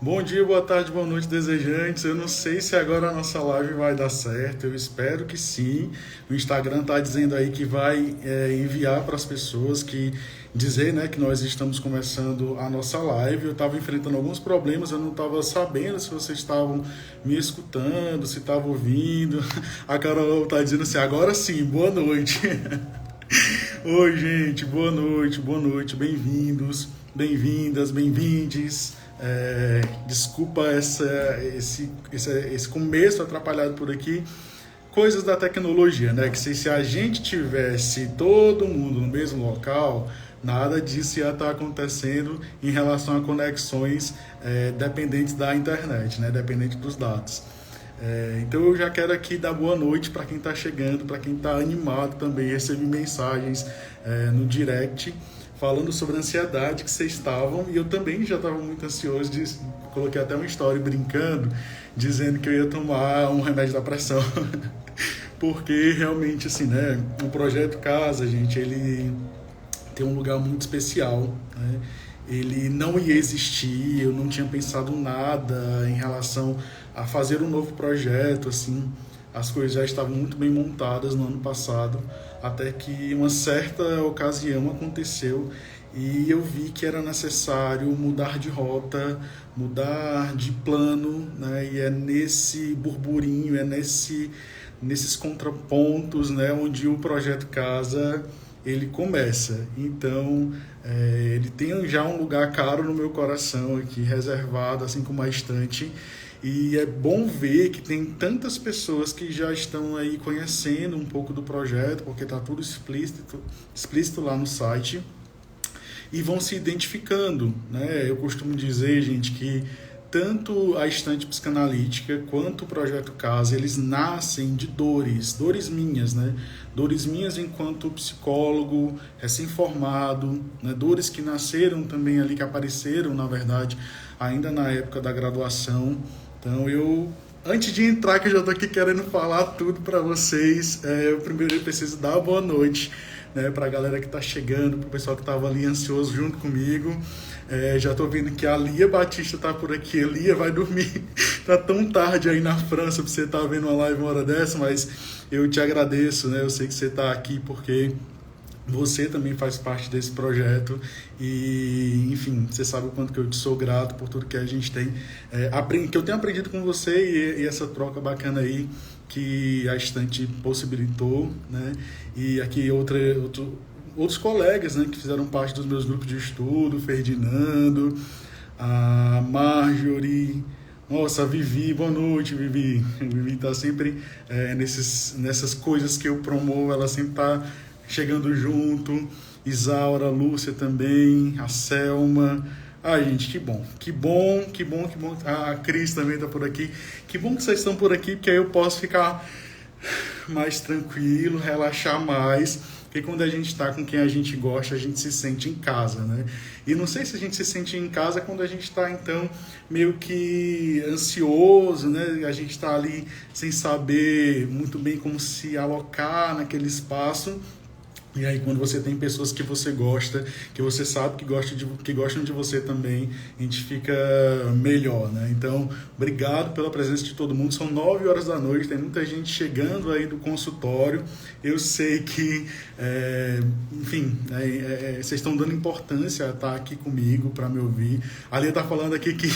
Bom dia, boa tarde, boa noite, desejantes. Eu não sei se agora a nossa live vai dar certo, eu espero que sim. O Instagram está dizendo aí que vai enviar para as pessoas dizer, né, que nós estamos começando a nossa live. Eu estava enfrentando alguns problemas, eu não estava sabendo se vocês estavam me escutando, se estavam ouvindo. A Carol está dizendo assim, agora sim, boa noite. Oi, gente, boa noite, bem-vindos, bem-vindas, bem-vindes. Desculpa esse começo atrapalhado por aqui. Coisas da tecnologia, né? Que se a gente tivesse todo mundo no mesmo local, nada disso ia estar acontecendo em relação a conexões dependentes da internet, né? Dependente dos dados. Então eu já quero aqui dar boa noite para quem está chegando, para quem está animado também. Recebi mensagens no direct falando sobre a ansiedade que vocês estavam, e eu também já estava muito ansioso, coloquei até uma story brincando, dizendo que eu ia tomar um remédio da pressão, porque realmente, assim, né, o Projeto Casa, gente, ele tem um lugar muito especial, né? Ele não ia existir, eu não tinha pensado nada em relação a fazer um novo projeto, assim, as coisas já estavam muito bem montadas no ano passado, até que uma certa ocasião aconteceu e eu vi que era necessário mudar de rota, mudar de plano, né? E é nesse burburinho, nesses contrapontos, né, onde o Projeto Casa ele começa. Então, ele tem já um lugar caro no meu coração aqui, reservado, assim como a estante. E é bom ver que tem tantas pessoas que já estão aí conhecendo um pouco do projeto, porque está tudo explícito lá no site, e vão se identificando, né? Eu costumo dizer, gente, que tanto a estante psicanalítica quanto o Projeto Casa, eles nascem de dores minhas, né? Dores minhas enquanto psicólogo, recém-formado, né? Dores que nasceram também ali, que apareceram, na verdade, ainda na época da graduação. Então antes de entrar, que eu já estou aqui querendo falar tudo para vocês, eu primeiro preciso dar uma boa noite, né, para a galera que está chegando, para o pessoal que estava ali ansioso junto comigo. Já estou vendo que a Lia Batista está por aqui. A Lia vai dormir, tá tão tarde aí na França para você estar vendo uma live uma hora dessa, mas eu te agradeço, né? Eu sei que você está aqui porque você também faz parte desse projeto e, enfim, você sabe o quanto que eu te sou grato por tudo que a gente tem, que eu tenho aprendido com você e essa troca bacana aí que a estante possibilitou, né? E aqui outros colegas, né, que fizeram parte dos meus grupos de estudo, Ferdinando, a Marjorie, nossa, a Vivi, boa noite, Vivi. A Vivi está sempre nessas coisas que eu promovo, ela sempre está chegando junto. Isaura, Lúcia também, a Selma. Ai, gente, que bom, que bom, que bom, que bom. A Cris também está por aqui. Que bom que vocês estão por aqui, porque aí eu posso ficar mais tranquilo, relaxar mais. Porque quando a gente está com quem a gente gosta, a gente se sente em casa, né? E não sei se a gente se sente em casa quando a gente está, então, meio que ansioso, né? A gente está ali sem saber muito bem como se alocar naquele espaço. E aí, quando você tem pessoas que você gosta, que você sabe que gostam de você também, a gente fica melhor, né? Então, obrigado pela presença de todo mundo. São 9 horas da noite, tem muita gente chegando aí do consultório. Eu sei que, enfim, vocês estão dando importância a estar aqui comigo para me ouvir. A Lia está falando aqui que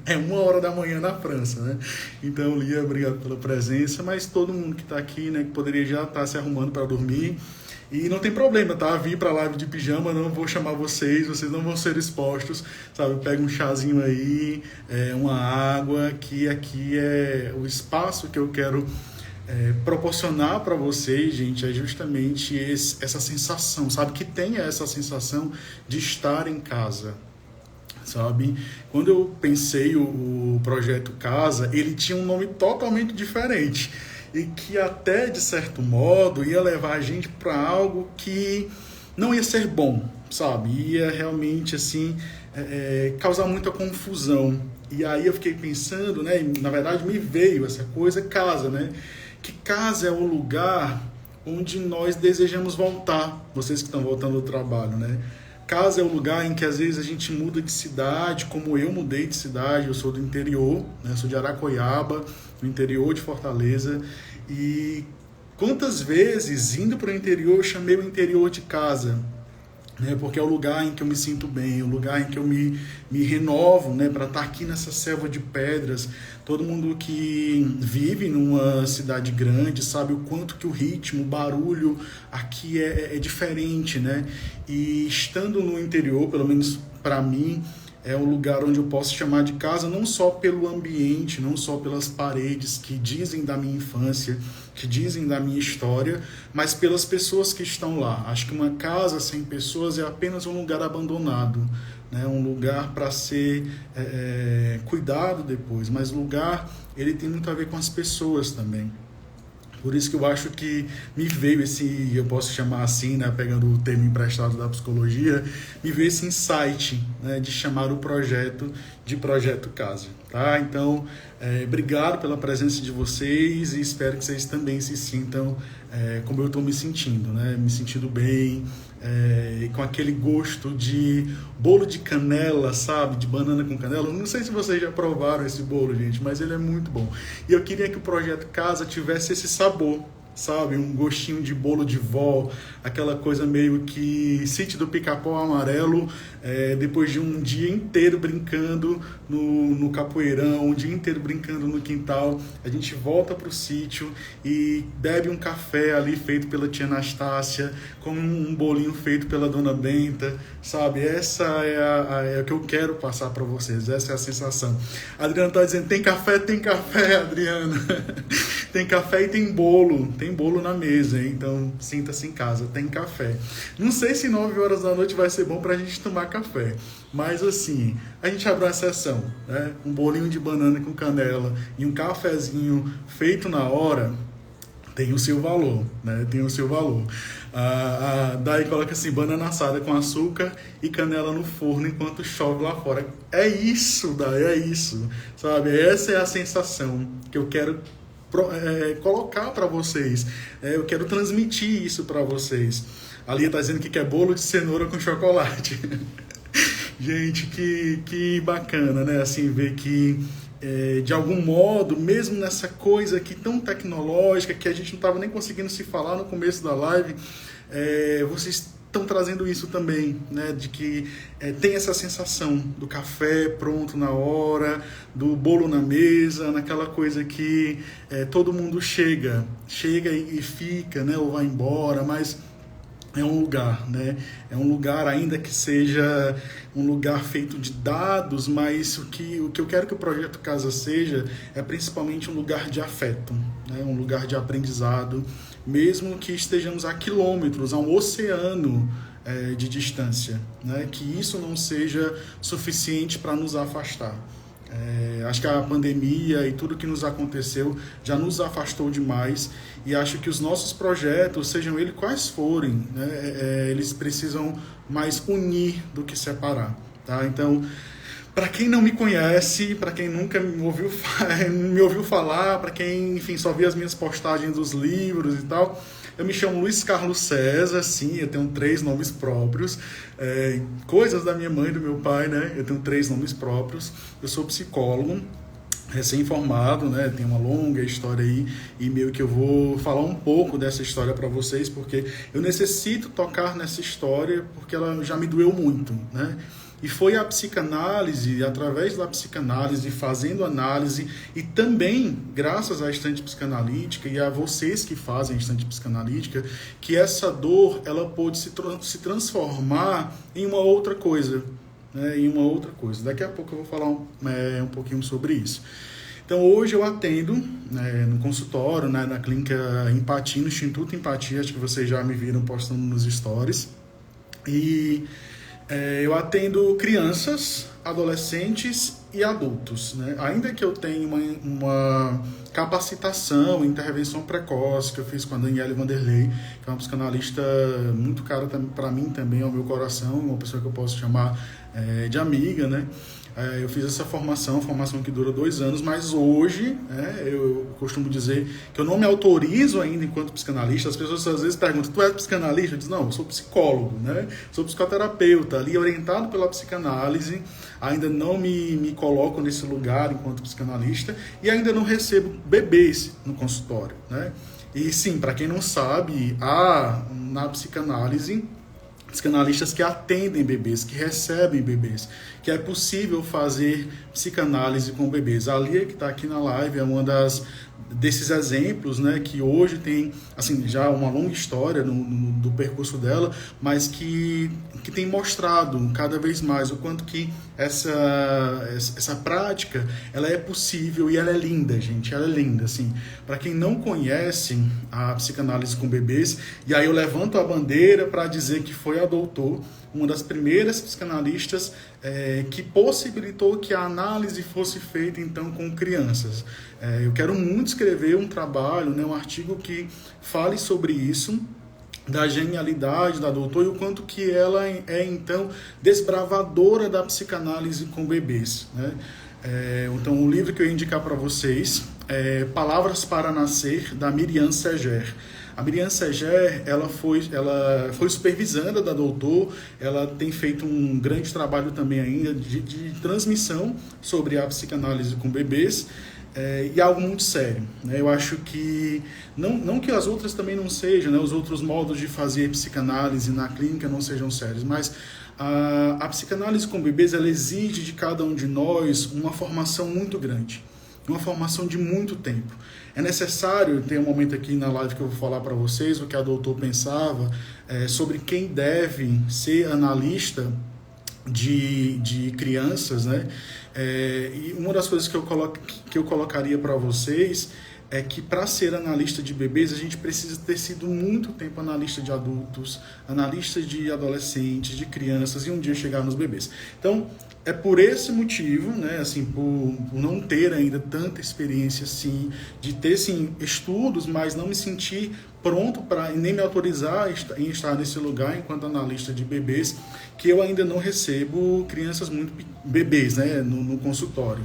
é 1 hora da manhã na França, né? Então, Lia, obrigado pela presença. Mas todo mundo que está aqui, né, que poderia já estar se arrumando para dormir. E não tem problema, tá? Vim pra live de pijama, não vou chamar vocês não vão ser expostos, sabe? Pega um chazinho aí, uma água, que aqui é o espaço que eu quero proporcionar para vocês, gente, é justamente essa sensação, sabe? Que tenha essa sensação de estar em casa, sabe? Quando eu pensei o Projeto Casa, ele tinha um nome totalmente diferente e que até, de certo modo, ia levar a gente para algo que não ia ser bom, sabe? Ia realmente, assim, causar muita confusão. E aí eu fiquei pensando, né? E, na verdade, me veio essa coisa, casa, né? Que casa é o lugar onde nós desejamos voltar, vocês que estão voltando do trabalho, né? casa é o lugar em que às vezes a gente muda de cidade, como eu mudei de cidade, eu sou do interior, né? Sou de Aracoiaba, no interior de Fortaleza, e quantas vezes indo para o interior eu chamei o interior de casa, né? Porque é o lugar em que eu me sinto bem, o lugar em que eu me renovo, né? Para estar aqui nessa selva de pedras. Todo mundo que vive numa cidade grande sabe o quanto que o ritmo, o barulho aqui é diferente, né? E estando no interior, pelo menos para mim, é um lugar onde eu posso chamar de casa, não só pelo ambiente, não só pelas paredes que dizem da minha infância, que dizem da minha história, mas pelas pessoas que estão lá. Acho que uma casa sem pessoas é apenas um lugar abandonado, né? Um lugar para ser cuidado depois, mas o lugar ele tem muito a ver com as pessoas também. Por isso que eu acho que me veio esse, eu posso chamar assim, né, pegando o termo emprestado da psicologia, me veio esse insight, né, de chamar o projeto de Projeto Casa. Tá? Então, obrigado pela presença de vocês e espero que vocês também se sintam como eu estou me sentindo, né? Me sentindo bem, com aquele gosto de bolo de canela, sabe? De banana com canela. Eu não sei se vocês já provaram esse bolo, gente, mas ele é muito bom. E eu queria que o Projeto Casa tivesse esse sabor, sabe? Um gostinho de bolo de vó, aquela coisa meio que Sítio do Pica-Pau Amarelo, depois de um dia inteiro brincando no capoeirão, um dia inteiro brincando no quintal, a gente volta pro sítio e bebe um café ali feito pela tia Anastácia, com um bolinho feito pela dona Benta, sabe? Essa é o que eu quero passar para vocês, essa é a sensação. A Adriana tá dizendo, tem café, Adriana. Tem café e tem bolo na mesa, hein? Então sinta-se em casa, tem café. Não sei se 9 horas da noite vai ser bom pra gente tomar café, mas assim, a gente abre uma exceção, né? Um bolinho de banana com canela e um cafezinho feito na hora tem o seu valor, né? Tem o seu valor. Daí coloca assim, banana assada com açúcar e canela no forno enquanto chove lá fora. É isso, Daí, é isso, sabe? Essa é a sensação que eu quero colocar para vocês. Eu quero transmitir isso para vocês. A Lia está dizendo que quer bolo de cenoura com chocolate. Gente, que bacana, né? Assim, ver que de algum modo, mesmo nessa coisa aqui tão tecnológica, que a gente não estava nem conseguindo se falar no começo da live, vocês estão trazendo isso também, né? De que tem essa sensação do café pronto na hora, do bolo na mesa, naquela coisa que todo mundo chega e fica, né? Ou vai embora, mas é um lugar, né? É um lugar, ainda que seja um lugar feito de dados, mas o que eu quero que o Projeto Casa seja é principalmente um lugar de afeto, né? Um lugar de aprendizado, mesmo que estejamos a quilômetros, a um oceano de distância, né? Que isso não seja suficiente para nos afastar. Acho que a pandemia e tudo que nos aconteceu já nos afastou demais e acho que os nossos projetos, sejam eles quais forem, né, eles precisam mais unir do que separar, tá? Então, para quem não me conhece, para quem nunca me ouviu falar, para quem, enfim, só viu as minhas postagens dos livros e tal, eu me chamo Luiz Carlos César, sim, eu tenho 3 nomes próprios, coisas da minha mãe e do meu pai, né? Eu tenho 3 nomes próprios, eu sou psicólogo, recém-formado, né? Tem uma longa história aí e meio que eu vou falar um pouco dessa história para vocês, porque eu necessito tocar nessa história, porque ela já me doeu muito, né? E foi a psicanálise, através da psicanálise, fazendo análise, e também, graças à estante psicanalítica e a vocês que fazem a estante psicanalítica, que essa dor ela pôde se transformar em uma outra coisa, né? Em uma outra coisa. Daqui a pouco eu vou falar um pouquinho sobre isso. Então, hoje eu atendo no consultório, né, na clínica Empatia, no Instituto Empatia, acho que vocês já me viram postando nos stories, e eu atendo crianças, adolescentes e adultos, né? Ainda que eu tenha uma capacitação, intervenção precoce, que eu fiz com a Daniela Vanderlei, que é uma psicanalista muito cara para mim também, ao meu coração, uma pessoa que eu posso chamar de amiga, né? Eu fiz essa formação que dura 2 anos, mas hoje eu costumo dizer que eu não me autorizo ainda enquanto psicanalista. As pessoas às vezes perguntam, tu é psicanalista? Eu digo, não, eu sou psicólogo, né? Sou psicoterapeuta, ali orientado pela psicanálise, ainda não me coloco nesse lugar enquanto psicanalista e ainda não recebo bebês no consultório, né? E sim, para quem não sabe, há na psicanálise psicanalistas que atendem bebês, que recebem bebês, que é possível fazer psicanálise com bebês. A Lia, que está aqui na live, é uma desses exemplos, né, que hoje tem assim, já uma longa história do percurso dela, mas que tem mostrado cada vez mais o quanto que essa prática ela é possível e ela é linda, gente, ela é linda, assim. Para quem não conhece a psicanálise com bebês, e aí eu levanto a bandeira para dizer que foi a doutor, uma das primeiras psicanalistas que possibilitou que a análise fosse feita, então, com crianças. Eu quero muito escrever um trabalho, né, um artigo que fale sobre isso, da genialidade da doutora e o quanto que ela é, então, desbravadora da psicanálise com bebês, né? Então, o livro que eu ia indicar para vocês é Palavras para Nascer, da Miriam Seger. A Miriam Seger, ela foi supervisanda da doutor, ela tem feito um grande trabalho também ainda de transmissão sobre a psicanálise com bebês, e algo muito sério, né? Eu acho que, não que as outras também não sejam, né? Os outros modos de fazer psicanálise na clínica não sejam sérios, mas a psicanálise com bebês, ela exige de cada um de nós uma formação muito grande, uma formação de muito tempo. É necessário, tem um momento aqui na live que eu vou falar para vocês o que a doutor pensava sobre quem deve ser analista de crianças, né? E uma das coisas que eu colocaria para vocês é que para ser analista de bebês, a gente precisa ter sido muito tempo analista de adultos, analista de adolescentes, de crianças, e um dia chegar nos bebês. Então, é por esse motivo, né, assim, por não ter ainda tanta experiência assim, de ter sim estudos, mas não me sentir pronto para nem me autorizar em estar nesse lugar enquanto analista de bebês, que eu ainda não recebo crianças muito bebês, né, no consultório.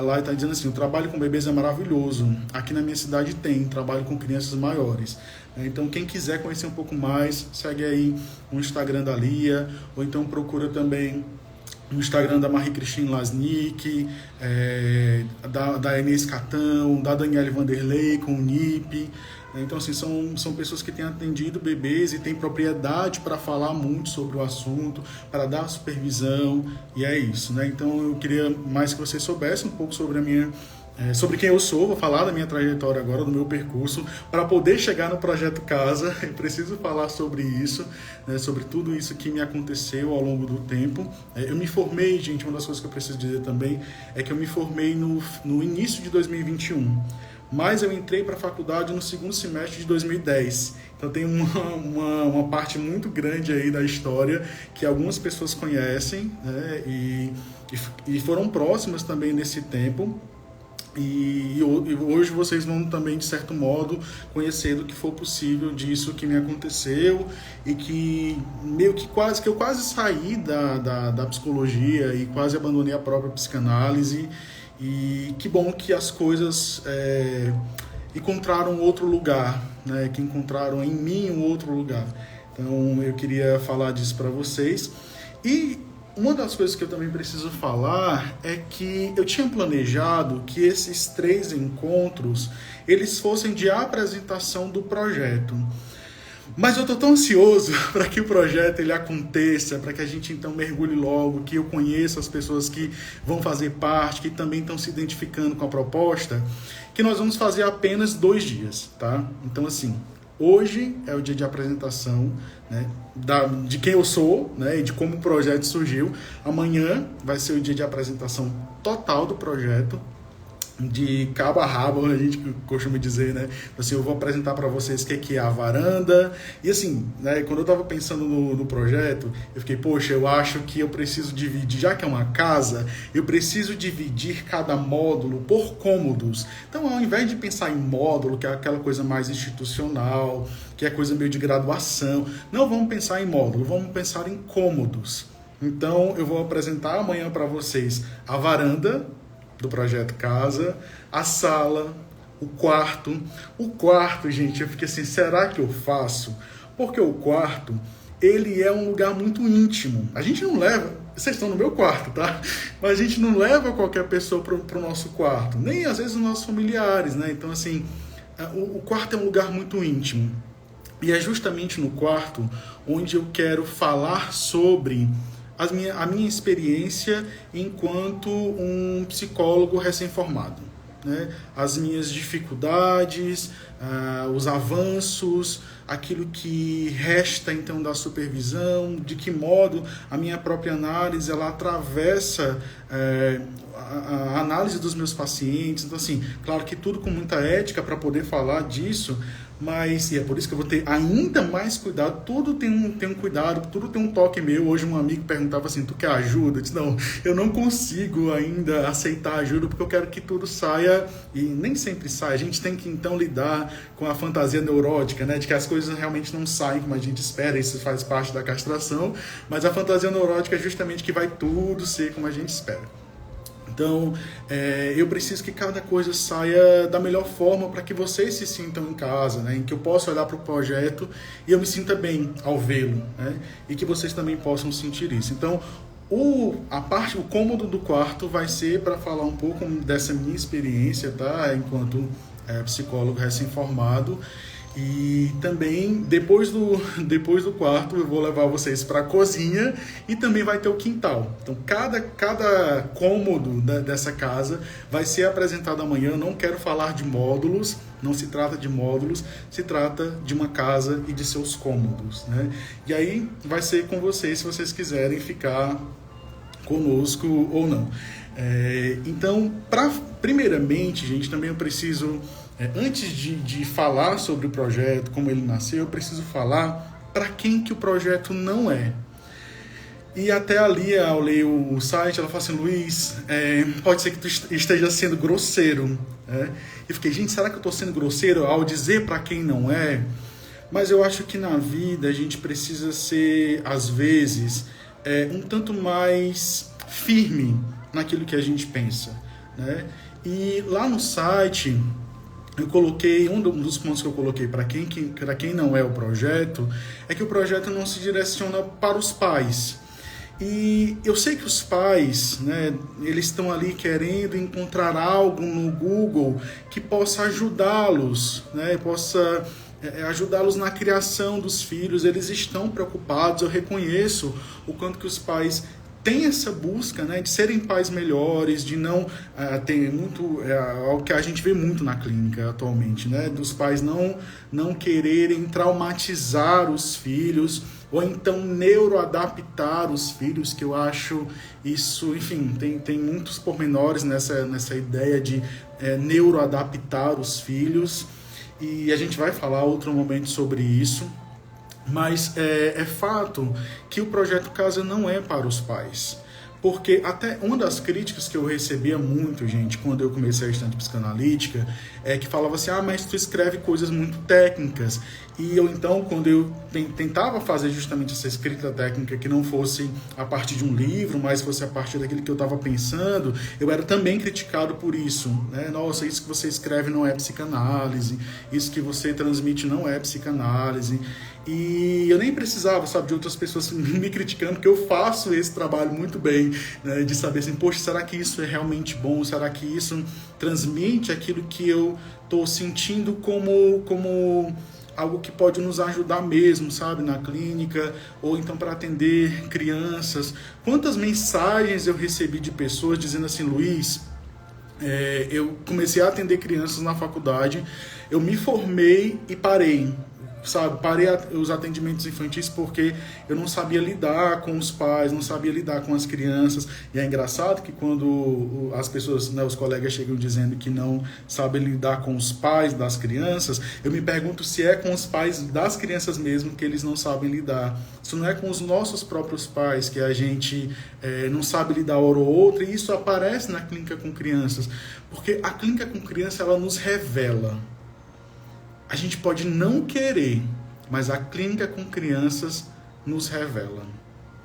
Lá está dizendo assim, o trabalho com bebês é maravilhoso. Aqui na minha cidade tem trabalho com crianças maiores. Então, quem quiser conhecer um pouco mais, segue aí o Instagram da Lia, ou então procura também no Instagram da Marie-Christine Lasnik, da Inês Catão, da Daniele Vanderlei com o NIP. Então, assim, são pessoas que têm atendido bebês e têm propriedade para falar muito sobre o assunto, para dar supervisão, e é isso, né? Então, eu queria mais que vocês soubessem um pouco sobre quem eu sou. Vou falar da minha trajetória agora, do meu percurso. Para poder chegar no Projeto Casa, eu preciso falar sobre isso, né, sobre tudo isso que me aconteceu ao longo do tempo. Eu me formei, gente, uma das coisas que eu preciso dizer também é que eu me formei no início de 2021. Mas eu entrei para a faculdade no segundo semestre de 2010. Então tem uma parte muito grande aí da história que algumas pessoas conhecem, né, e foram próximas também nesse tempo. E hoje vocês vão também, de certo modo, conhecer do que for possível disso que me aconteceu e que meio que eu quase saí da psicologia e quase abandonei a própria psicanálise. E que bom que as coisas encontraram outro lugar, né? Que encontraram em mim um outro lugar. Então eu queria falar disso para vocês. E uma das coisas que eu também preciso falar é que eu tinha planejado que esses 3 encontros eles fossem de apresentação do projeto. Mas eu estou tão ansioso para que o projeto ele aconteça, para que a gente então mergulhe logo, que eu conheça as pessoas que vão fazer parte, que também estão se identificando com a proposta, que nós vamos fazer apenas 2 dias, tá? Então, assim, hoje é o dia de apresentação, né, de quem eu sou, né, e de como o projeto surgiu. Amanhã vai ser o dia de apresentação total do projeto, de cabo a rabo, a gente costuma dizer, né? Assim, eu vou apresentar para vocês o que é a varanda. E assim, né, quando eu estava pensando no projeto, eu fiquei, poxa, eu acho que eu preciso dividir, já que é uma casa, eu preciso dividir cada módulo por cômodos. Então, ao invés de pensar em módulo, que é aquela coisa mais institucional, que é coisa meio de graduação, não vamos pensar em módulo, vamos pensar em cômodos. Então, eu vou apresentar amanhã para vocês a varanda do Projeto Casa, a sala, o quarto. O quarto, gente, eu fiquei assim, será que eu faço? Porque o quarto, ele é um lugar muito íntimo. A gente não leva, vocês estão no meu quarto, tá? Mas a gente não leva qualquer pessoa para o nosso quarto, nem às vezes os nossos familiares, né? Então, assim, o quarto é um lugar muito íntimo. E é justamente no quarto onde eu quero falar sobre a minha experiência enquanto um psicólogo recém-formado, né? As minhas dificuldades, os avanços, aquilo que resta então da supervisão, de que modo a minha própria análise ela atravessa a análise dos meus pacientes. Então, assim, claro que tudo com muita ética para poder falar disso, mas e é por isso que eu vou ter ainda mais cuidado. Tudo tem um cuidado, tudo tem um toque meu. Hoje um amigo perguntava assim, tu quer ajuda? Eu disse, não, eu não consigo ainda aceitar ajuda porque eu quero que tudo saia, e nem sempre sai. A gente tem que então lidar com a fantasia neurótica, né, de que as coisas realmente não saem como a gente espera. Isso faz parte da castração, mas a fantasia neurótica é justamente que vai tudo ser como a gente espera. Então, eu preciso que cada coisa saia da melhor forma para que vocês se sintam em casa, né? Em que eu possa olhar para o projeto e eu me sinta bem ao vê-lo, né? E que vocês também possam sentir isso. Então, o cômodo do quarto vai ser para falar um pouco dessa minha experiência, tá? Enquanto psicólogo recém-formado. E também, depois do quarto, eu vou levar vocês para a cozinha e também vai ter o quintal. Então, cada cômodo dessa casa vai ser apresentado amanhã. Eu não quero falar de módulos, não se trata de módulos, se trata de uma casa e de seus cômodos, né? E aí vai ser com vocês, se vocês quiserem ficar conosco ou não. Então, primeiramente, gente, também eu preciso... antes de falar sobre o projeto, como ele nasceu, eu preciso falar para quem que o projeto não é. E até ali, ao ler o site, ela fala assim, Luiz, pode ser que tu esteja sendo grosseiro. Eu fiquei, gente, será que eu estou sendo grosseiro ao dizer para quem não é? Mas eu acho que na vida a gente precisa ser, às vezes, um tanto mais firme naquilo que a gente pensa, né? E lá no site... eu coloquei, um dos pontos que eu coloquei para quem não é o projeto, é que o projeto não se direciona para os pais. E eu sei que os pais, né, eles estão ali querendo encontrar algo no Google que possa ajudá-los, né, possa ajudá-los na criação dos filhos. Eles estão preocupados, eu reconheço o quanto que os pais tem essa busca, né, de serem pais melhores, de não ter muito, o que a gente vê muito na clínica atualmente, né, dos pais não quererem traumatizar os filhos, ou então neuroadaptar os filhos, que eu acho isso, enfim, tem muitos pormenores nessa ideia de neuroadaptar os filhos, e a gente vai falar outro momento sobre isso. Mas é fato que o projeto Casa não é para os pais. Porque até uma das críticas que eu recebia muito, gente, quando eu comecei a estudante psicanalítica, é que falava assim, mas tu escreve coisas muito técnicas. E eu, então, quando eu tentava fazer justamente essa escrita técnica, que não fosse a partir de um livro, mas fosse a partir daquilo que eu estava pensando, eu era também criticado por isso, né? Nossa, isso que você escreve não é psicanálise, isso que você transmite não é psicanálise. E eu nem precisava, sabe, de outras pessoas me criticando, porque eu faço esse trabalho muito bem, né, de saber assim, poxa, será que isso é realmente bom? Será que isso transmite aquilo que eu estou sentindo como algo que pode nos ajudar mesmo, sabe, na clínica, ou então para atender crianças? Quantas mensagens eu recebi de pessoas dizendo assim, Luiz, eu comecei a atender crianças na faculdade, eu me formei e parei. Sabe, parei os atendimentos infantis porque eu não sabia lidar com os pais, não sabia lidar com as crianças. E é engraçado que quando as pessoas, né, os colegas chegam dizendo que não sabem lidar com os pais das crianças, eu me pergunto se é com os pais das crianças mesmo que eles não sabem lidar. Se não é com os nossos próprios pais que a gente não sabe lidar hora ou outra, e isso aparece na clínica com crianças. Porque a clínica com criança, ela nos revela. A gente pode não querer, mas a clínica com crianças nos revela,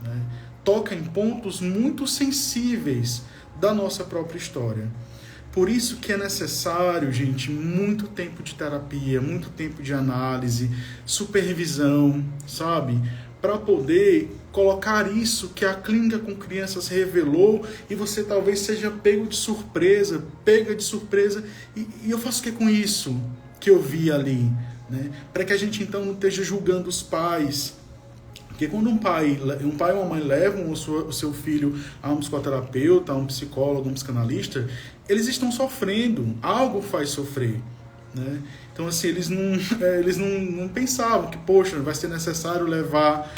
né? toca em pontos muito sensíveis da nossa própria história. Por isso que é necessário, gente, muito tempo de terapia, muito tempo de análise, supervisão, sabe? Para poder colocar isso que a clínica com crianças revelou e você talvez seja pega de surpresa, e eu faço o que com isso que eu vi ali, né? Para que a gente então não esteja julgando os pais. Porque quando um pai ou uma mãe levam o seu filho a um psicoterapeuta, a um psicólogo, a um psicanalista, eles estão sofrendo, algo faz sofrer, né? Então, assim, eles não pensavam que, poxa, vai ser necessário levar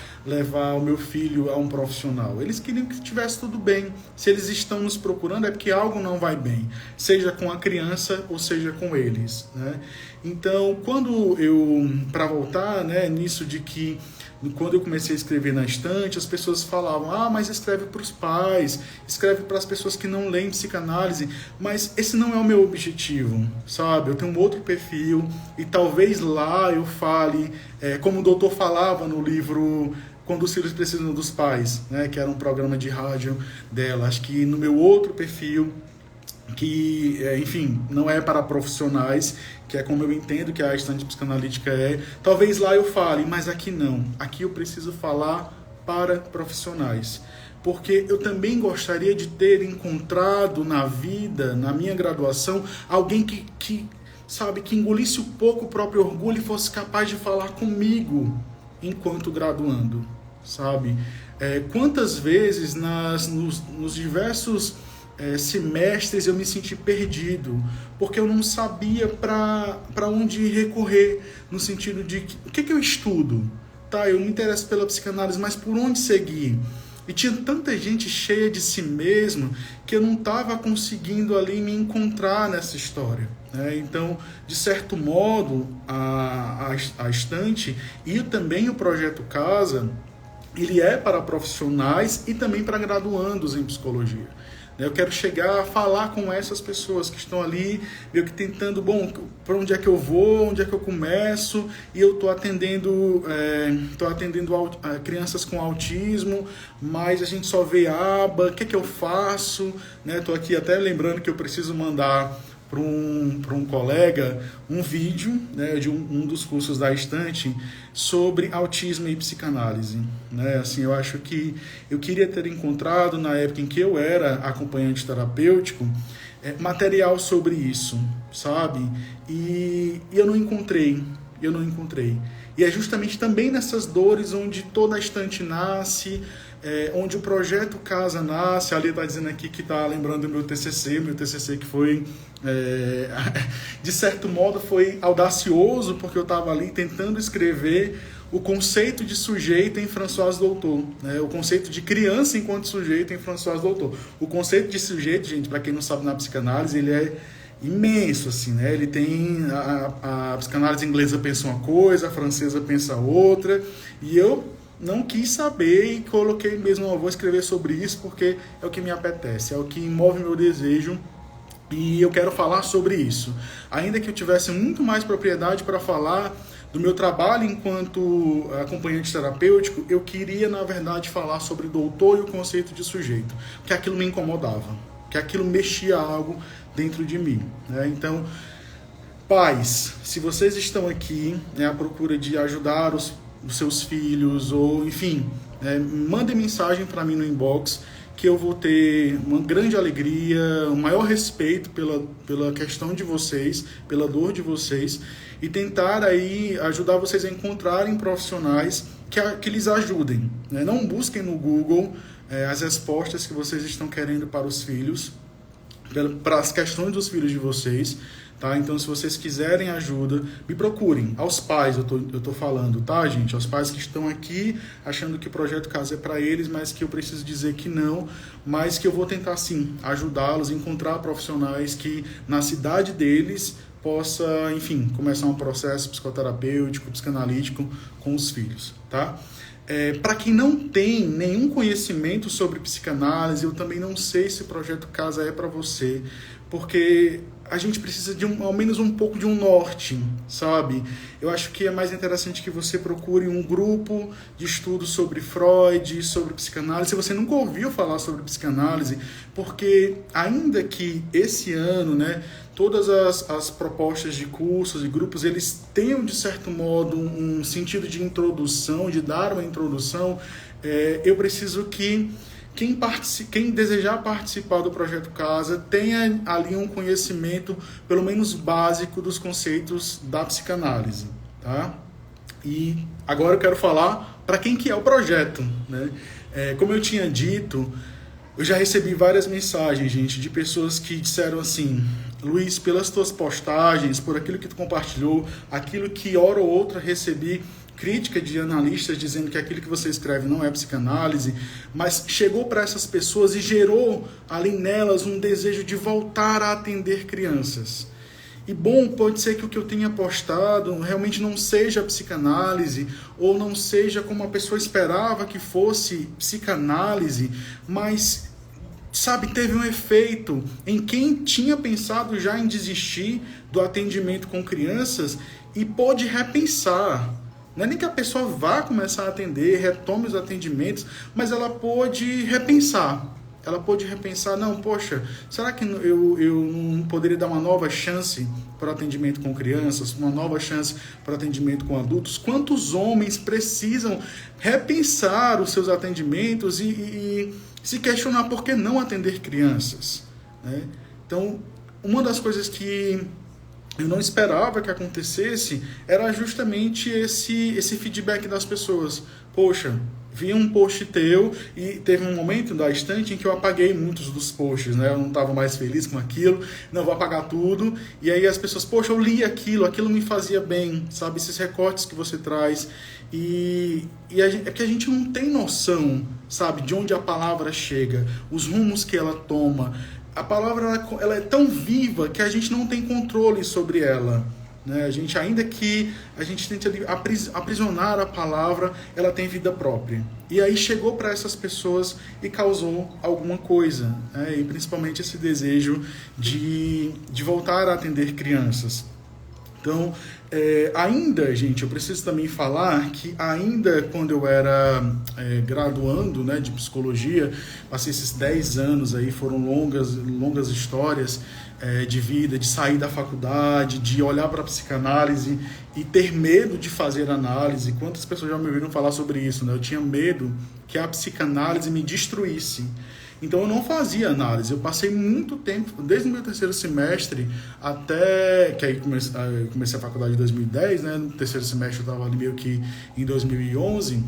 o meu filho a um profissional. Eles queriam que estivesse tudo bem. Se eles estão nos procurando é porque algo não vai bem, seja com a criança ou seja com eles, né? Então, para voltar, né, nisso de que quando eu comecei a escrever na estante, as pessoas falavam, mas escreve para os pais, escreve para as pessoas que não leem psicanálise, mas esse não é o meu objetivo, sabe? Eu tenho um outro perfil e talvez lá eu fale, como o doutor falava no livro Quando os Filhos Precisam dos Pais, né, que era um programa de rádio dela. Acho que no meu outro perfil, que, enfim, não é para profissionais, que é como eu entendo que a estante psicanalítica é, talvez lá eu fale, mas aqui não. Aqui eu preciso falar para profissionais. Porque eu também gostaria de ter encontrado na vida, na minha graduação, alguém que engolisse um pouco o próprio orgulho e fosse capaz de falar comigo enquanto graduando, sabe? Quantas vezes nos diversos semestres eu me senti perdido, porque eu não sabia para onde recorrer, no sentido de o que eu estudo? Tá, eu me interesso pela psicanálise, mas por onde seguir? E tinha tanta gente cheia de si mesmo que eu não estava conseguindo ali me encontrar nessa história, né? Então, de certo modo, a estante e também o Projeto Casa, ele é para profissionais e também para graduandos em psicologia. Eu quero chegar a falar com essas pessoas que estão ali, meio que tentando, para onde é que eu vou, onde é que eu começo, e eu estou atendendo crianças com autismo, mas a gente só vê aba, o que é que eu faço? Estou aqui até lembrando que eu preciso mandar para um colega um vídeo, né, de um dos cursos da estante sobre autismo e psicanálise, né? Assim, eu acho que eu queria ter encontrado na época em que eu era acompanhante terapêutico material sobre isso, sabe? E eu não encontrei. E é justamente também nessas dores onde toda a estante nasce, onde o Projeto Casa nasce. Ali está dizendo aqui que está lembrando do meu TCC que foi, de certo modo, foi audacioso, porque eu estava ali tentando escrever o conceito de sujeito em François Doutor, né? O conceito de criança enquanto sujeito em François Doutor. O conceito de sujeito, gente, para quem não sabe, na psicanálise, ele é imenso, assim, né? Ele tem a psicanálise inglesa pensa uma coisa, a francesa pensa outra, e eu não quis saber e coloquei mesmo, vou escrever sobre isso porque é o que me apetece, é o que move meu desejo e eu quero falar sobre isso. Ainda que eu tivesse muito mais propriedade para falar do meu trabalho enquanto acompanhante terapêutico, eu queria, na verdade, falar sobre doutor e o conceito de sujeito, porque aquilo me incomodava, que aquilo mexia algo dentro de mim, né? Então, pais, se vocês estão aqui, né, à procura de ajudar os seus filhos, ou enfim, mandem mensagem para mim no inbox, que eu vou ter uma grande alegria, um maior respeito pela questão de vocês, pela dor de vocês, e tentar aí ajudar vocês a encontrarem profissionais que lhes ajudem, né? Não busquem no Google as respostas que vocês estão querendo para os filhos, para as questões dos filhos de vocês, tá? Então, se vocês quiserem ajuda, me procurem. Aos pais eu tô falando, tá, gente? Aos pais que estão aqui achando que o Projeto Casa é para eles, mas que eu preciso dizer que não, mas que eu vou tentar, sim, ajudá-los, encontrar profissionais que, na cidade deles, possa, enfim, começar um processo psicoterapêutico, psicanalítico com os filhos, tá? Para quem não tem nenhum conhecimento sobre psicanálise, eu também não sei se o Projeto Casa é para você, porque a gente precisa de ao menos um pouco de um norte, sabe? Eu acho que é mais interessante que você procure um grupo de estudo sobre Freud, sobre psicanálise. Se você nunca ouviu falar sobre psicanálise, porque ainda que esse ano, né, todas as propostas de cursos e grupos, eles tenham, de certo modo, um sentido de introdução, de dar uma introdução, eu preciso que quem desejar participar do Projeto Casa tenha ali um conhecimento, pelo menos básico, dos conceitos da psicanálise, tá? E agora eu quero falar para quem que é o projeto, né? Como eu tinha dito, eu já recebi várias mensagens, gente, de pessoas que disseram assim: Luiz, pelas tuas postagens, por aquilo que tu compartilhou, aquilo que hora ou outra recebi crítica de analistas dizendo que aquilo que você escreve não é psicanálise, mas chegou para essas pessoas e gerou ali nelas um desejo de voltar a atender crianças. E bom, pode ser que o que eu tenha postado realmente não seja psicanálise, ou não seja como a pessoa esperava que fosse psicanálise, mas, sabe, teve um efeito em quem tinha pensado já em desistir do atendimento com crianças e pôde repensar. Não é nem que a pessoa vá começar a atender, retome os atendimentos, mas ela pôde repensar. Ela pôde repensar, não, poxa, será que eu não poderia dar uma nova chance para atendimento com crianças, uma nova chance para atendimento com adultos? Quantos homens precisam repensar os seus atendimentos e se questionar por que não atender crianças, né? Então, uma das coisas que eu não esperava que acontecesse era justamente esse feedback das pessoas. Poxa, vi um post teu e teve um momento da estante em que eu apaguei muitos dos posts, né? Eu não estava mais feliz com aquilo, não vou apagar tudo. E aí as pessoas, poxa, eu li aquilo me fazia bem, sabe? Esses recortes que você traz. É que a gente não tem noção, sabe, de onde a palavra chega, os rumos que ela toma. A palavra ela é tão viva que a gente não tem controle sobre ela, né? Ainda que a gente tente aprisionar a palavra, ela tem vida própria. E aí chegou para essas pessoas e causou alguma coisa, né? E principalmente esse desejo de voltar a atender crianças. Então, ainda, gente, eu preciso também falar que ainda quando eu era graduando, né, de psicologia, passei esses 10 anos aí, foram longas histórias de vida, de sair da faculdade, de olhar para a psicanálise e ter medo de fazer análise. Quantas pessoas já me ouviram falar sobre isso, né? Eu tinha medo que a psicanálise me destruísse. Então eu não fazia análise, eu passei muito tempo, desde o meu terceiro semestre até, que aí comecei a faculdade em 2010, né? No terceiro semestre eu estava ali meio que em 2011,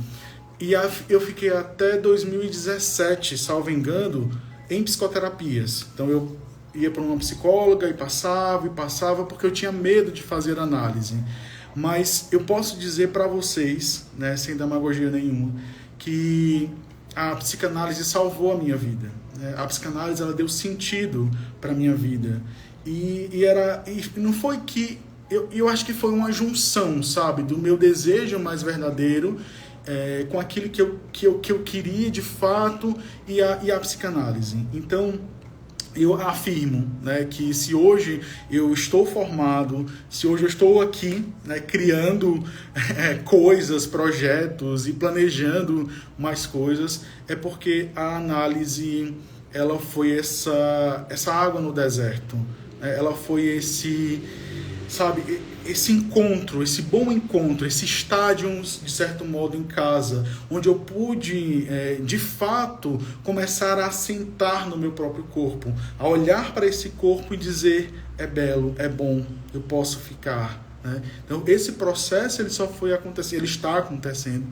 e eu fiquei até 2017, salvo engano, em psicoterapias. Então eu ia para uma psicóloga e passava, porque eu tinha medo de fazer análise. Mas eu posso dizer para vocês, né, sem demagogia nenhuma, que a psicanálise salvou a minha vida. A psicanálise, ela deu sentido para a minha vida. E não foi que... Eu acho que foi uma junção, sabe? Do meu desejo mais verdadeiro com aquilo que eu queria de fato e a psicanálise. Então, eu afirmo, né, que se hoje eu estou formado, se hoje eu estou aqui, né, criando coisas, projetos e planejando mais coisas, é porque a análise, ela foi essa água no deserto, né? Ela foi esse encontro, esse bom encontro, esse estádio, de certo modo, em casa, onde eu pude, de fato, começar a assentar no meu próprio corpo, a olhar para esse corpo e dizer, é belo, é bom, eu posso ficar, né? Então, esse processo, ele só foi acontecer, ele está acontecendo,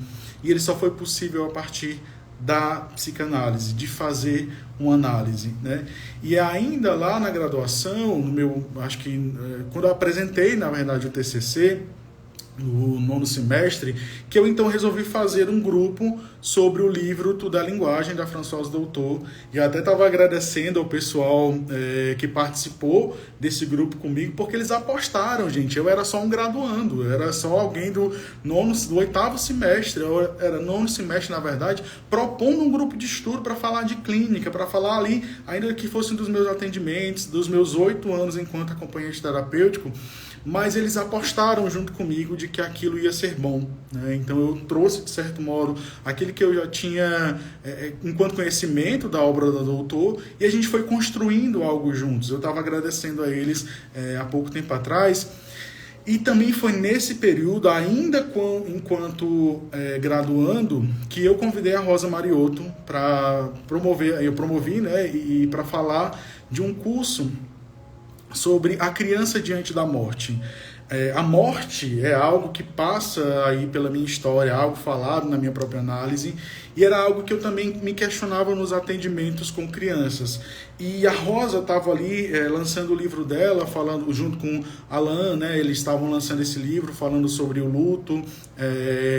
e ele só foi possível a partir da psicanálise, de fazer uma análise, né? E ainda lá na graduação, acho que quando eu apresentei, na verdade, o TCC, no nono semestre, que eu então resolvi fazer um grupo sobre o livro Tudo é Linguagem, da Françoise Doutor, e eu até estava agradecendo ao pessoal que participou desse grupo comigo, porque eles apostaram, gente. Eu era só um graduando, eu era só alguém do oitavo semestre, eu era nono semestre, na verdade, propondo um grupo de estudo para falar de clínica, para falar ali, ainda que fossem dos meus atendimentos, dos meus 8 anos enquanto acompanhante terapêutico, mas eles apostaram junto comigo de que aquilo ia ser bom, né? Então eu trouxe, de certo modo, aquilo que eu já tinha enquanto conhecimento da obra do doutor, e a gente foi construindo algo juntos. Eu estava agradecendo a eles há pouco tempo atrás, e também foi nesse período, ainda enquanto graduando, que eu convidei a Rosa Mariotto para promover, eu promovi, né, e para falar de um curso sobre a criança diante da morte. A morte é algo que passa aí pela minha história, algo falado na minha própria análise, e era algo que eu também me questionava nos atendimentos com crianças. E a Rosa estava ali lançando o livro dela, falando junto com Alain, né? Eles estavam lançando esse livro, falando sobre o luto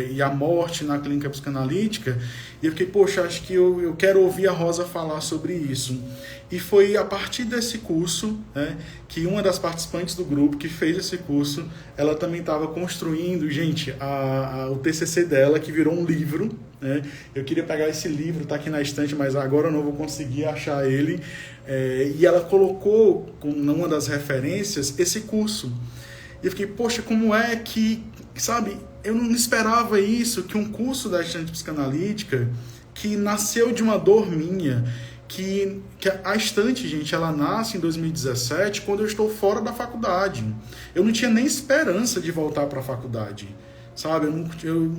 e a morte na clínica psicanalítica. E eu fiquei, poxa, acho que eu quero ouvir a Rosa falar sobre isso. E foi a partir desse curso, né, que uma das participantes do grupo que fez esse curso, ela também estava construindo, gente, o TCC dela, que virou um livro, né? Eu queria pegar esse livro, tá aqui na estante, mas agora eu não vou conseguir achar ele. E ela colocou, numa das referências, esse curso. E eu fiquei, poxa, como é que, sabe, eu não esperava isso, que um curso da estante psicanalítica, que nasceu de uma dor minha, que a estante, gente, ela nasce em 2017, quando eu estou fora da faculdade. Eu não tinha nem esperança de voltar para a faculdade, sabe?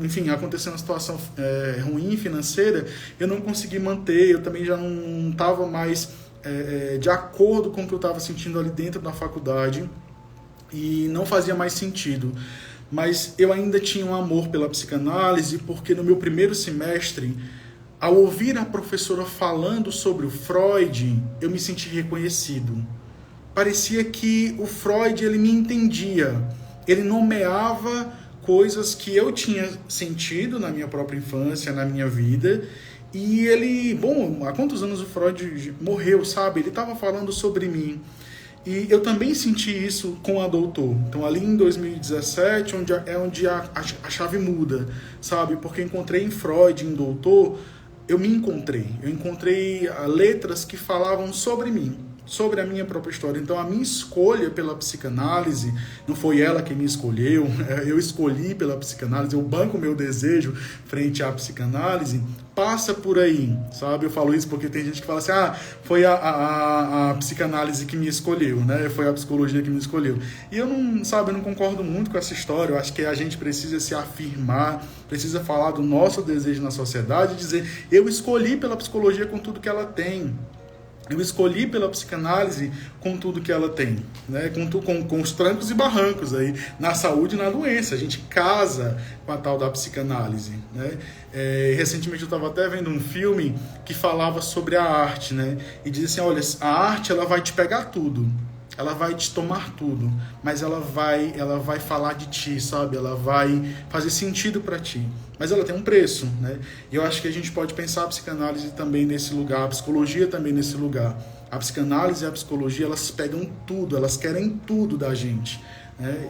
Enfim, aconteceu uma situação ruim financeira, eu não consegui manter, eu também já não estava mais de acordo com o que eu estava sentindo ali dentro da faculdade, e não fazia mais sentido. Mas eu ainda tinha um amor pela psicanálise, porque no meu primeiro semestre, ao ouvir a professora falando sobre o Freud, eu me senti reconhecido. Parecia que o Freud, ele me entendia. Ele nomeava coisas que eu tinha sentido na minha própria infância, na minha vida. E ele, bom, há quantos anos o Freud morreu, sabe? Ele estava falando sobre mim. E eu também senti isso com a Doutor. Então, ali em 2017, onde a chave muda, sabe? Porque encontrei em Freud, em Doutor, eu encontrei letras que falavam sobre mim, sobre a minha própria história. Então a minha escolha pela psicanálise, não foi ela que me escolheu, eu escolhi pela psicanálise, eu banco o meu desejo frente à psicanálise, passa por aí, sabe? Eu falo isso porque tem gente que fala assim, foi a psicanálise que me escolheu, né? Foi a psicologia que me escolheu. E eu não concordo muito com essa história. Eu acho que a gente precisa se afirmar, precisa falar do nosso desejo na sociedade, dizer, eu escolhi pela psicologia com tudo que ela tem. Eu escolhi pela psicanálise com tudo que ela tem, né? com os trancos e barrancos aí, na saúde e na doença. A gente casa com a tal da psicanálise, né? Recentemente eu estava até vendo um filme que falava sobre a arte, né? E dizia assim, olha, a arte ela vai te pegar tudo, ela vai te tomar tudo, mas ela vai falar de ti, sabe? Ela vai fazer sentido para ti. Mas ela tem um preço, né? E eu acho que a gente pode pensar a psicanálise também nesse lugar, a psicologia também nesse lugar. A psicanálise e a psicologia, elas pegam tudo, elas querem tudo da gente, né?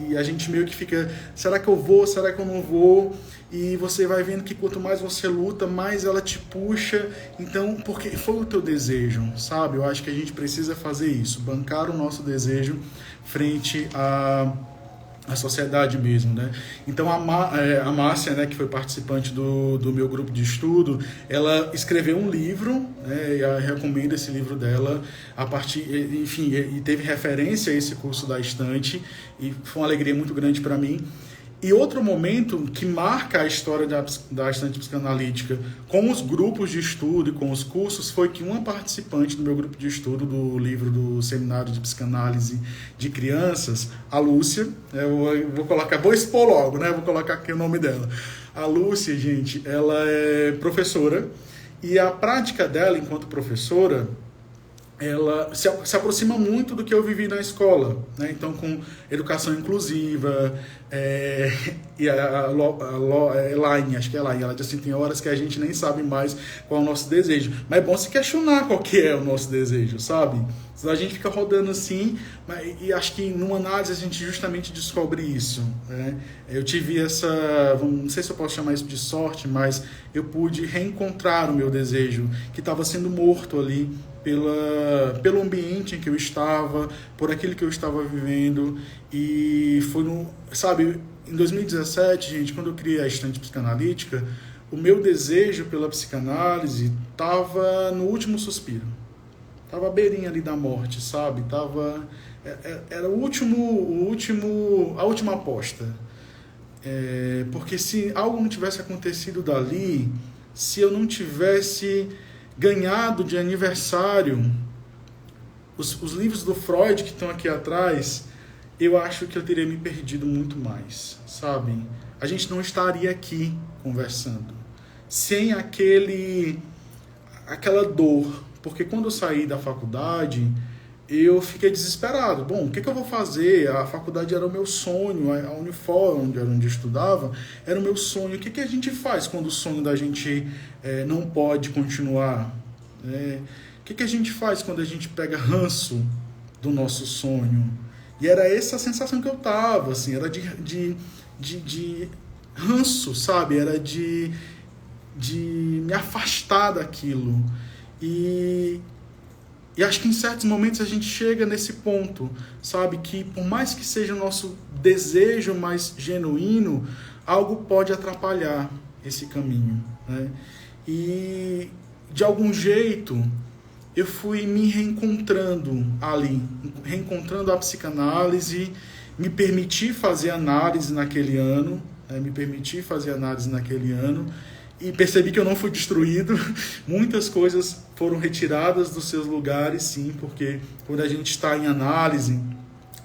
E a gente meio que fica, será que eu vou, será que eu não vou? E você vai vendo que quanto mais você luta, mais ela te puxa. Então, porque foi o teu desejo, sabe? Eu acho que a gente precisa fazer isso, bancar o nosso desejo frente a sociedade mesmo, né? Então a Márcia, né, que foi participante do meu grupo de estudo, ela escreveu um livro, né, e eu recomendo esse livro dela, enfim, e teve referência a esse curso da estante, e foi uma alegria muito grande para mim. E outro momento que marca a história da estante psicanalítica com os grupos de estudo e com os cursos foi que uma participante do meu grupo de estudo do livro do Seminário de Psicanálise de Crianças, a Lúcia, vou expor logo, né? Vou colocar aqui o nome dela. A Lúcia, gente, ela é professora e a prática dela enquanto professora ela se aproxima muito do que eu vivi na escola, né? Então, com educação inclusiva, e a Elaine, acho que é a Elaine, ela diz assim, tem horas que a gente nem sabe mais qual é o nosso desejo, mas é bom se questionar qual que é o nosso desejo, sabe? Senão a gente fica rodando assim, e acho que numa análise a gente justamente descobre isso, né? Eu tive essa, não sei se eu posso chamar isso de sorte, mas eu pude reencontrar o meu desejo, que estava sendo morto ali, pelo ambiente em que eu estava, por aquilo que eu estava vivendo. E foi sabe, em 2017, gente, quando eu criei a estante psicanalítica, o meu desejo pela psicanálise estava no último suspiro, estava à beirinha ali da morte, sabe? Era a última aposta. Porque se algo não tivesse acontecido dali, se eu não tivesse ganhado de aniversário os livros do Freud que estão aqui atrás, eu acho que eu teria me perdido muito mais, sabe? A gente não estaria aqui conversando sem aquela dor, porque quando eu saí da faculdade, eu fiquei desesperado. Bom, o que eu vou fazer? A faculdade era o meu sonho, a Unifor, onde eu estudava, era o meu sonho. O que a gente faz quando o sonho da gente não pode continuar? O que a gente faz quando a gente pega ranço do nosso sonho? E era essa a sensação que eu tava, assim, era de ranço, sabe? Era de me afastar daquilo. E acho que em certos momentos a gente chega nesse ponto, sabe? Que por mais que seja o nosso desejo mais genuíno, algo pode atrapalhar esse caminho, né? E de algum jeito eu fui me reencontrando ali, reencontrando a psicanálise, me permiti fazer análise naquele ano, e percebi que eu não fui destruído. Muitas coisas foram retiradas dos seus lugares, sim, porque quando a gente está em análise,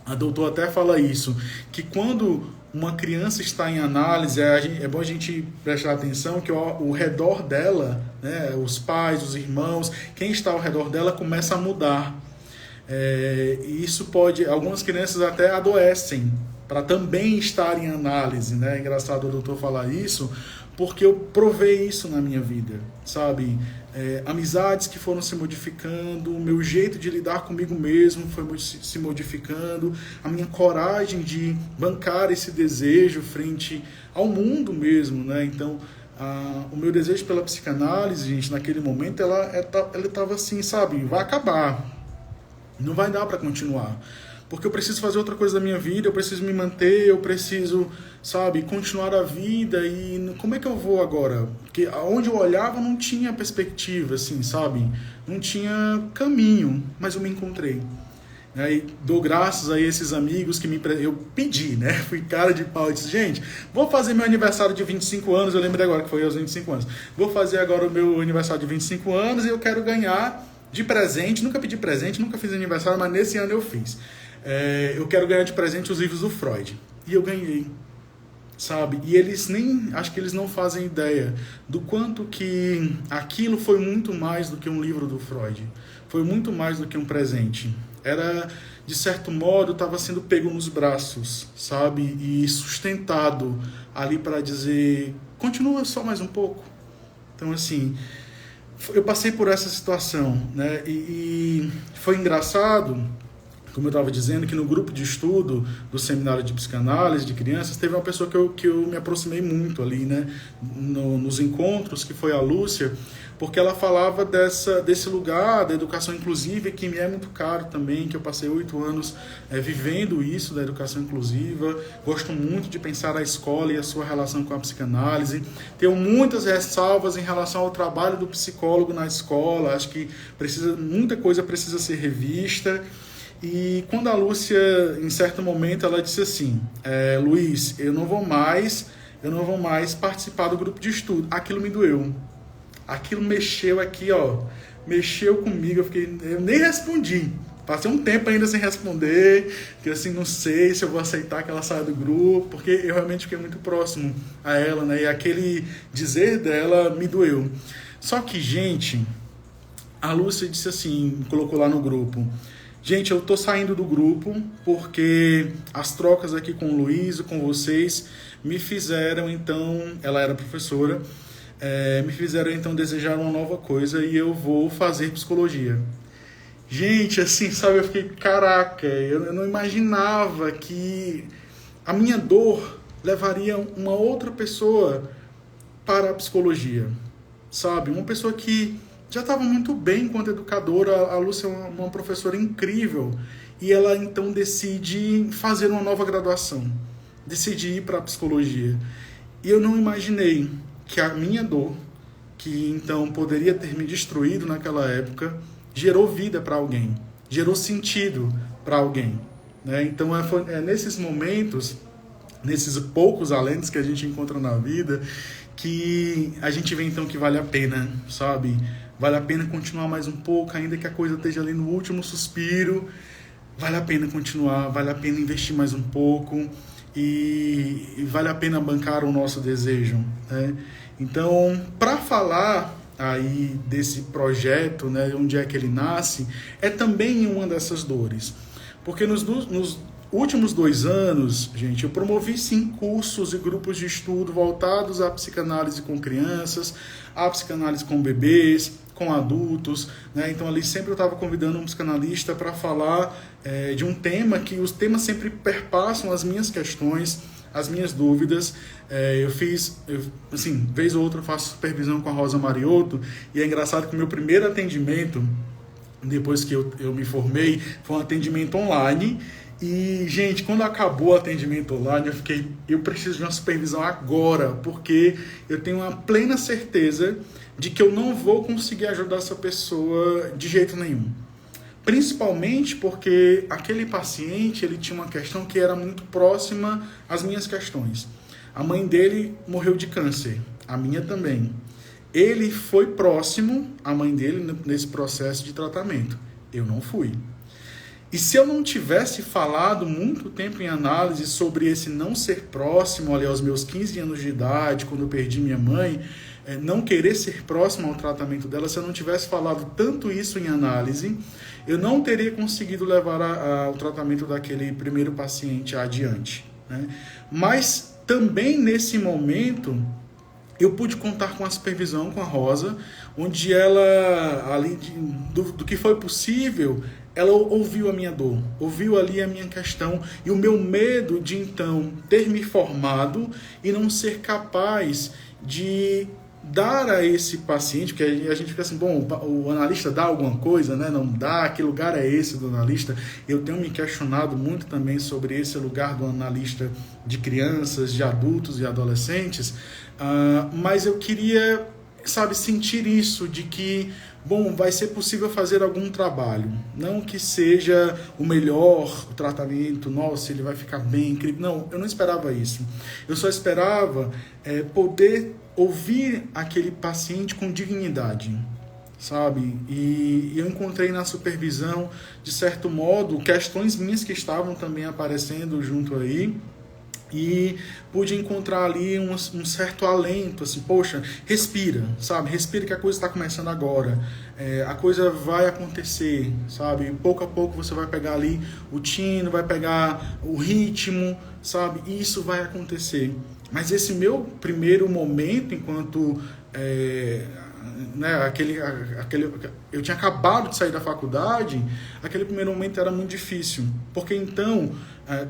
a doutora até fala isso, que quando uma criança está em análise, é bom a gente prestar atenção que o redor dela, né, os pais, os irmãos, quem está ao redor dela começa a mudar. E isso algumas crianças até adoecem para também estar em análise, né? É engraçado o doutor falar isso, porque eu provei isso na minha vida, sabe? Amizades que foram se modificando, o meu jeito de lidar comigo mesmo foi se modificando, a minha coragem de bancar esse desejo frente ao mundo mesmo, né? Então, o meu desejo pela psicanálise, gente, naquele momento, ela estava assim, sabe? Vai acabar, não vai dar para continuar. Porque eu preciso fazer outra coisa da minha vida, eu preciso me manter, eu preciso, sabe, continuar a vida. E como é que eu vou agora? Porque onde eu olhava não tinha perspectiva, assim, sabe? Não tinha caminho, mas eu me encontrei. E dou graças a esses amigos que eu pedi, né? Fui cara de pau e disse, gente, vou fazer meu aniversário de 25 anos, eu lembrei agora que foi aos 25 anos. Vou fazer agora o meu aniversário de 25 anos e eu quero ganhar de presente, nunca pedi presente, nunca fiz aniversário, mas nesse ano eu fiz. Eu quero ganhar de presente os livros do Freud. E eu ganhei, sabe? E acho que eles não fazem ideia do quanto que aquilo foi muito mais do que um livro do Freud. Foi muito mais do que um presente. Era, de certo modo, estava sendo pego nos braços, sabe? E sustentado ali para dizer, continua só mais um pouco. Então, assim, eu passei por essa situação, né? E foi engraçado, como eu estava dizendo, que no grupo de estudo do seminário de psicanálise de crianças, teve uma pessoa que eu me aproximei muito ali, né? Nos encontros, que foi a Lúcia, porque ela falava desse lugar da educação inclusiva, que me é muito caro também, que eu passei 8 anos vivendo isso, da educação inclusiva. Gosto muito de pensar a escola e a sua relação com a psicanálise. Tenho muitas ressalvas em relação ao trabalho do psicólogo na escola, acho que muita coisa precisa ser revista. E quando a Lúcia, em certo momento, ela disse assim, Luiz, eu não vou mais participar do grupo de estudo. Aquilo me doeu. Aquilo mexeu aqui, ó. Mexeu comigo, eu nem respondi. Passei um tempo ainda sem responder, que assim, não sei se eu vou aceitar que ela saia do grupo, porque eu realmente fiquei muito próximo a ela, né? E aquele dizer dela me doeu. Só que, gente, a Lúcia disse assim, colocou lá no grupo: gente, eu tô saindo do grupo porque as trocas aqui com o Luiz e com vocês me fizeram, então, ela era professora, me fizeram então desejar uma nova coisa e eu vou fazer psicologia. Gente, assim, sabe, eu fiquei, caraca, eu não imaginava que a minha dor levaria uma outra pessoa para a psicologia, sabe? Uma pessoa que já estava muito bem enquanto educadora, a Lúcia é uma professora incrível, e ela então decide fazer uma nova graduação, decide ir para a psicologia. E eu não imaginei que a minha dor, que então poderia ter me destruído naquela época, gerou vida para alguém, gerou sentido para alguém, né? Então é nesses momentos, nesses poucos alentos que a gente encontra na vida, que a gente vê então que vale a pena, sabe? Vale a pena continuar mais um pouco, ainda que a coisa esteja ali no último suspiro. Vale a pena continuar, vale a pena investir mais um pouco e vale a pena bancar o nosso desejo, né? Então, para falar aí desse projeto, né, onde é que ele nasce, é também uma dessas dores. Porque nos últimos 2 anos, gente, eu promovi sim cursos e grupos de estudo voltados à psicanálise com crianças, à psicanálise com bebês, com adultos, né? Então ali sempre eu estava convidando um psicanalista para falar de um tema que os temas sempre perpassam as minhas questões, as minhas dúvidas. Assim, vez ou outra eu faço supervisão com a Rosa Mariotto, e é engraçado que o meu primeiro atendimento, depois que eu me formei, foi um atendimento online. E, gente, quando acabou o atendimento online, eu preciso de uma supervisão agora, porque eu tenho uma plena certeza de que eu não vou conseguir ajudar essa pessoa de jeito nenhum. Principalmente porque aquele paciente, ele tinha uma questão que era muito próxima às minhas questões. A mãe dele morreu de câncer, a minha também. Ele foi próximo, a mãe dele, nesse processo de tratamento. Eu não fui. E se eu não tivesse falado muito tempo em análise sobre esse não ser próximo ali aos meus 15 anos de idade, quando eu perdi minha mãe, não querer ser próximo ao tratamento dela, se eu não tivesse falado tanto isso em análise, eu não teria conseguido levar o tratamento daquele primeiro paciente adiante, né? Mas também nesse momento eu pude contar com a supervisão com a Rosa, onde ela, além do que foi possível, ela ouviu a minha dor, ouviu ali a minha questão e o meu medo de então ter me formado e não ser capaz de dar a esse paciente, porque a gente fica assim, bom, o analista dá alguma coisa, né? Não dá, que lugar é esse do analista? Eu tenho me questionado muito também sobre esse lugar do analista de crianças, de adultos e adolescentes, mas eu queria, sabe, sentir isso de que, bom, vai ser possível fazer algum trabalho. Não que seja o melhor o tratamento, nossa, ele vai ficar bem, incrível. Não, eu não esperava isso. Eu só esperava poder ouvir aquele paciente com dignidade, sabe? E eu encontrei na supervisão, de certo modo, questões minhas que estavam também aparecendo junto aí, e pude encontrar ali um certo alento, assim, poxa, respira, sabe? Respira que a coisa está começando agora, a coisa vai acontecer, sabe? Pouco a pouco você vai pegar ali o tino, vai pegar o ritmo, sabe? Isso vai acontecer. Mas esse meu primeiro momento, enquanto eu tinha acabado de sair da faculdade, aquele primeiro momento era muito difícil, porque então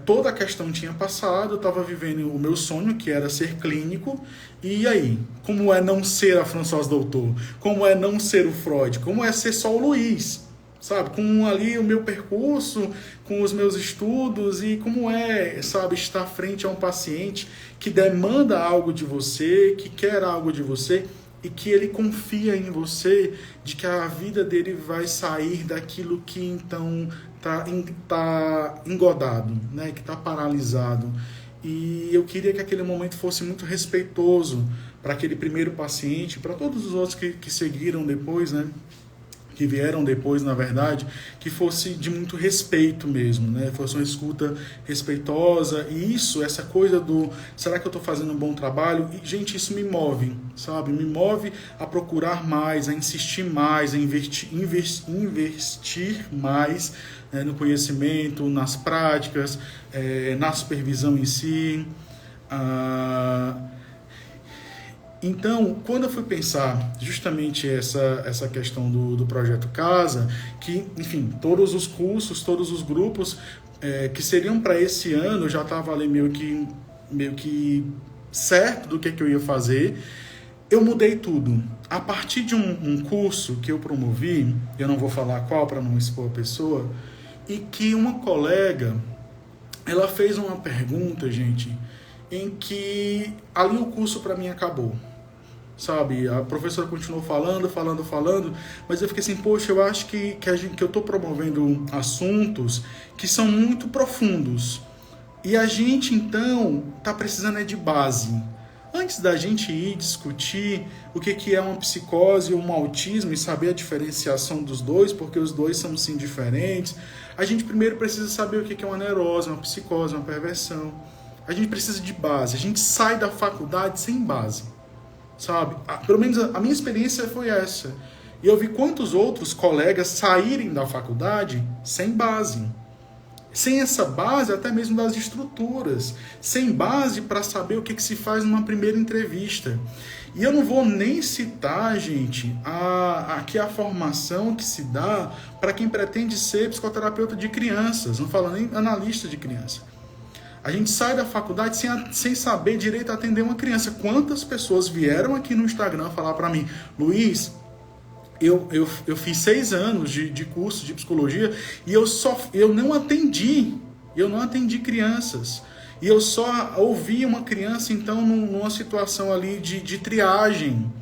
toda a questão tinha passado, eu estava vivendo o meu sonho, que era ser clínico, e aí? Como é não ser a Françoise Doutor? Como é não ser o Freud? Como é ser só o Luiz? Sabe, com ali o meu percurso, com os meus estudos, e como é, sabe, estar frente a um paciente que demanda algo de você, que quer algo de você, e que ele confia em você, de que a vida dele vai sair daquilo que então tá engodado, né? Que está paralisado. E eu queria que aquele momento fosse muito respeitoso para aquele primeiro paciente, para todos os outros que seguiram depois, né? que vieram depois, na verdade, que fosse de muito respeito mesmo, né? Fosse uma escuta respeitosa. E isso, essa coisa do será que eu estou fazendo um bom trabalho? E, gente, isso me move, sabe? Me move a procurar mais, a insistir mais, a investir mais, né, no conhecimento, nas práticas, na supervisão em si. Então, quando eu fui pensar justamente essa questão do Projeto Casa, que, enfim, todos os cursos, todos os grupos que seriam para esse ano, eu já estava ali meio que certo do que eu ia fazer, eu mudei tudo. A partir de um curso que eu promovi, eu não vou falar qual para não expor a pessoa, e que uma colega, ela fez uma pergunta, gente, em que ali o curso para mim acabou, sabe? A professora continuou falando, mas eu fiquei assim, poxa, eu acho que eu estou promovendo assuntos que são muito profundos, e a gente, então, está precisando de base. Antes da gente ir discutir o que é uma psicose ou um autismo e saber a diferenciação dos dois, porque os dois são sim diferentes, a gente primeiro precisa saber o que é uma neurose, uma psicose, uma perversão. A gente precisa de base. A gente sai da faculdade sem base, sabe? Pelo menos a minha experiência foi essa. E eu vi quantos outros colegas saírem da faculdade sem base. Sem essa base, até mesmo das estruturas. Sem base para saber o que se faz numa primeira entrevista. E eu não vou nem citar, gente, aqui a formação que se dá para quem pretende ser psicoterapeuta de crianças. Não falo nem analista de criança. A gente sai da faculdade sem saber direito atender uma criança. Quantas pessoas vieram aqui no Instagram falar para mim, Luiz, eu fiz 6 anos de curso de psicologia e eu não atendi crianças. E eu só ouvi uma criança, então, numa situação ali de triagem,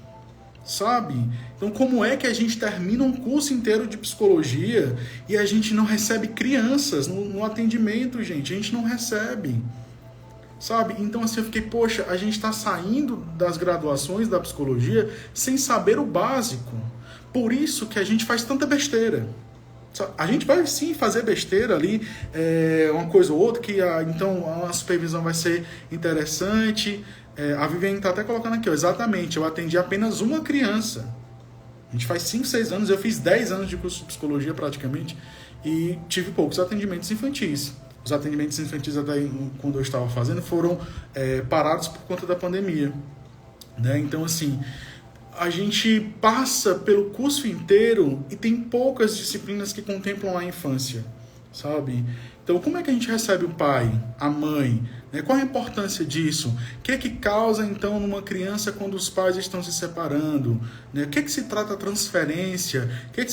sabe? Então, como é que a gente termina um curso inteiro de psicologia e a gente não recebe crianças no atendimento, gente? A gente não recebe, sabe? Então, assim, eu fiquei, poxa, a gente está saindo das graduações da psicologia sem saber o básico. Por isso que a gente faz tanta besteira. A gente vai sim fazer besteira ali, uma coisa ou outra, que então a supervisão vai ser interessante. A Viviane está até colocando aqui, ó, exatamente, eu atendi apenas uma criança. A gente faz 5, 6 anos, eu fiz 10 anos de curso de psicologia praticamente, e tive poucos atendimentos infantis. Os atendimentos infantis, até quando eu estava fazendo, foram parados por conta da pandemia, né? Então, assim, a gente passa pelo curso inteiro e tem poucas disciplinas que contemplam a infância, sabe? Então, como é que a gente recebe o pai, a mãe? Né? Qual a importância disso? O que é que causa, então, numa criança quando os pais estão se separando? Né? O que é que se trata a transferência? O que é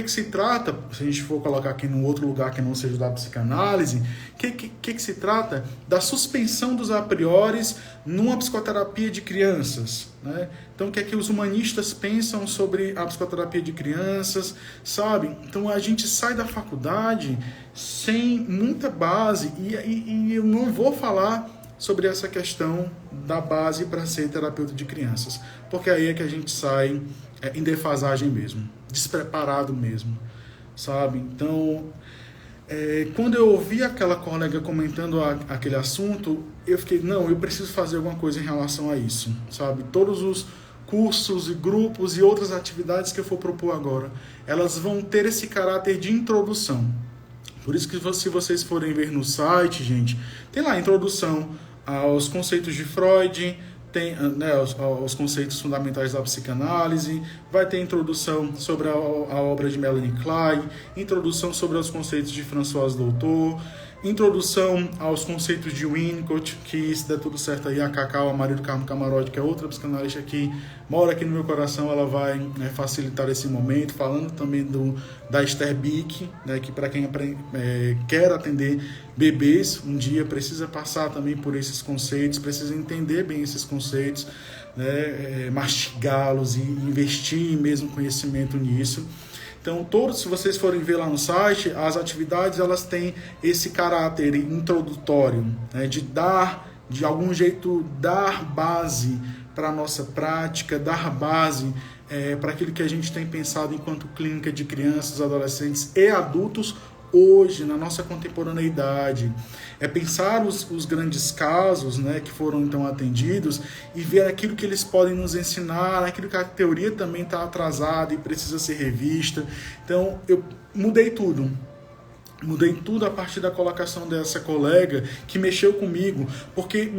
que se trata, se a gente for colocar aqui num outro lugar que não seja da psicanálise, o que é que se trata da suspensão dos a priores numa psicoterapia de crianças? Né? Então, o que é que os humanistas pensam sobre a psicoterapia de crianças, sabe? Então, a gente sai da faculdade sem muita base e eu não vou falar sobre essa questão da base para ser terapeuta de crianças, porque aí é que a gente sai em defasagem mesmo, despreparado mesmo, sabe? Então, quando eu ouvi aquela colega comentando aquele assunto, eu fiquei, não, eu preciso fazer alguma coisa em relação a isso, sabe? Todos os cursos e grupos e outras atividades que eu for propor agora, elas vão ter esse caráter de introdução. Por isso que se vocês forem ver no site, gente, tem lá a introdução aos conceitos de Freud, tem, né, os conceitos fundamentais da psicanálise, vai ter introdução sobre a obra de Melanie Klein, introdução sobre os conceitos de François Doutor, introdução aos conceitos de Winnicott, que se der tudo certo aí, a Cacau, a Maria do Carmo Camarote, que é outra psicanalista que mora aqui no meu coração, ela vai facilitar esse momento, falando também da Esther Bick, né, que para quem quer atender bebês, um dia precisa passar também por esses conceitos, precisa entender bem esses conceitos, né, mastigá-los e investir mesmo conhecimento nisso. Então, se vocês forem ver lá no site, as atividades elas têm esse caráter introdutório, né, de algum jeito, dar base para a nossa prática, dar base para aquilo que a gente tem pensado enquanto clínica de crianças, adolescentes e adultos hoje, na nossa contemporaneidade. É pensar os grandes casos, né, que foram então atendidos e ver aquilo que eles podem nos ensinar, aquilo que a teoria também está atrasada e precisa ser revista. Então, eu mudei tudo. Mudei tudo a partir da colocação dessa colega que mexeu comigo, porque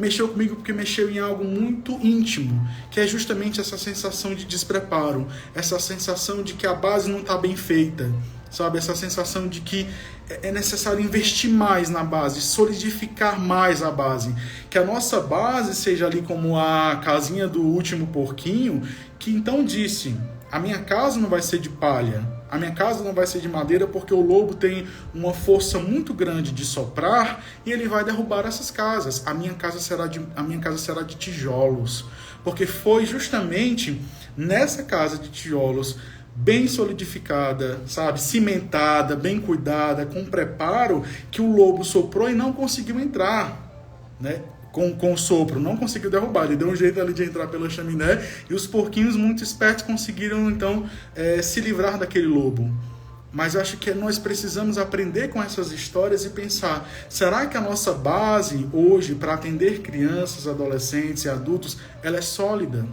mexeu em algo muito íntimo, que é justamente essa sensação de despreparo, essa sensação de que a base não está bem feita, sabe? Essa sensação de que é necessário investir mais na base, solidificar mais a base, que a nossa base seja ali como a casinha do último porquinho, que então disse: a minha casa não vai ser de palha, a minha casa não vai ser de madeira, porque o lobo tem uma força muito grande de soprar e ele vai derrubar essas casas. A minha casa será de tijolos, porque foi justamente nessa casa de tijolos, bem solidificada, sabe, cimentada, bem cuidada, com preparo, que o lobo soprou e não conseguiu entrar, né? Com o sopro, não conseguiu derrubar, ele deu um jeito ali de entrar pela chaminé e os porquinhos muito espertos conseguiram então se livrar daquele lobo. Mas eu acho que nós precisamos aprender com essas histórias e pensar, será que a nossa base hoje para atender crianças, adolescentes e adultos, ela é sólida?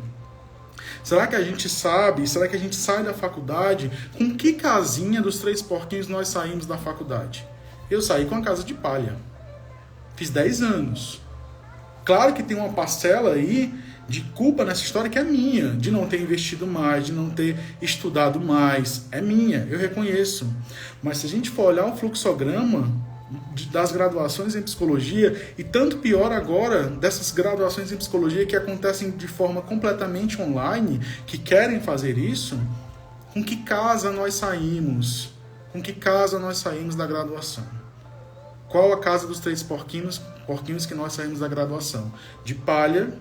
Será que a gente sabe, será que a gente sai da faculdade, com que casinha dos 3 porquinhos nós saímos da faculdade? Eu saí com a casa de palha, fiz 10 anos. Claro que tem uma parcela aí de culpa nessa história que é minha, de não ter investido mais, de não ter estudado mais. É minha, eu reconheço. Mas se a gente for olhar o fluxograma das graduações em psicologia, e tanto pior agora dessas graduações em psicologia que acontecem de forma completamente online, que querem fazer isso, com que casa nós saímos? Com que casa nós saímos da graduação? Qual a casa dos 3 porquinhos que nós saímos da graduação? De palha,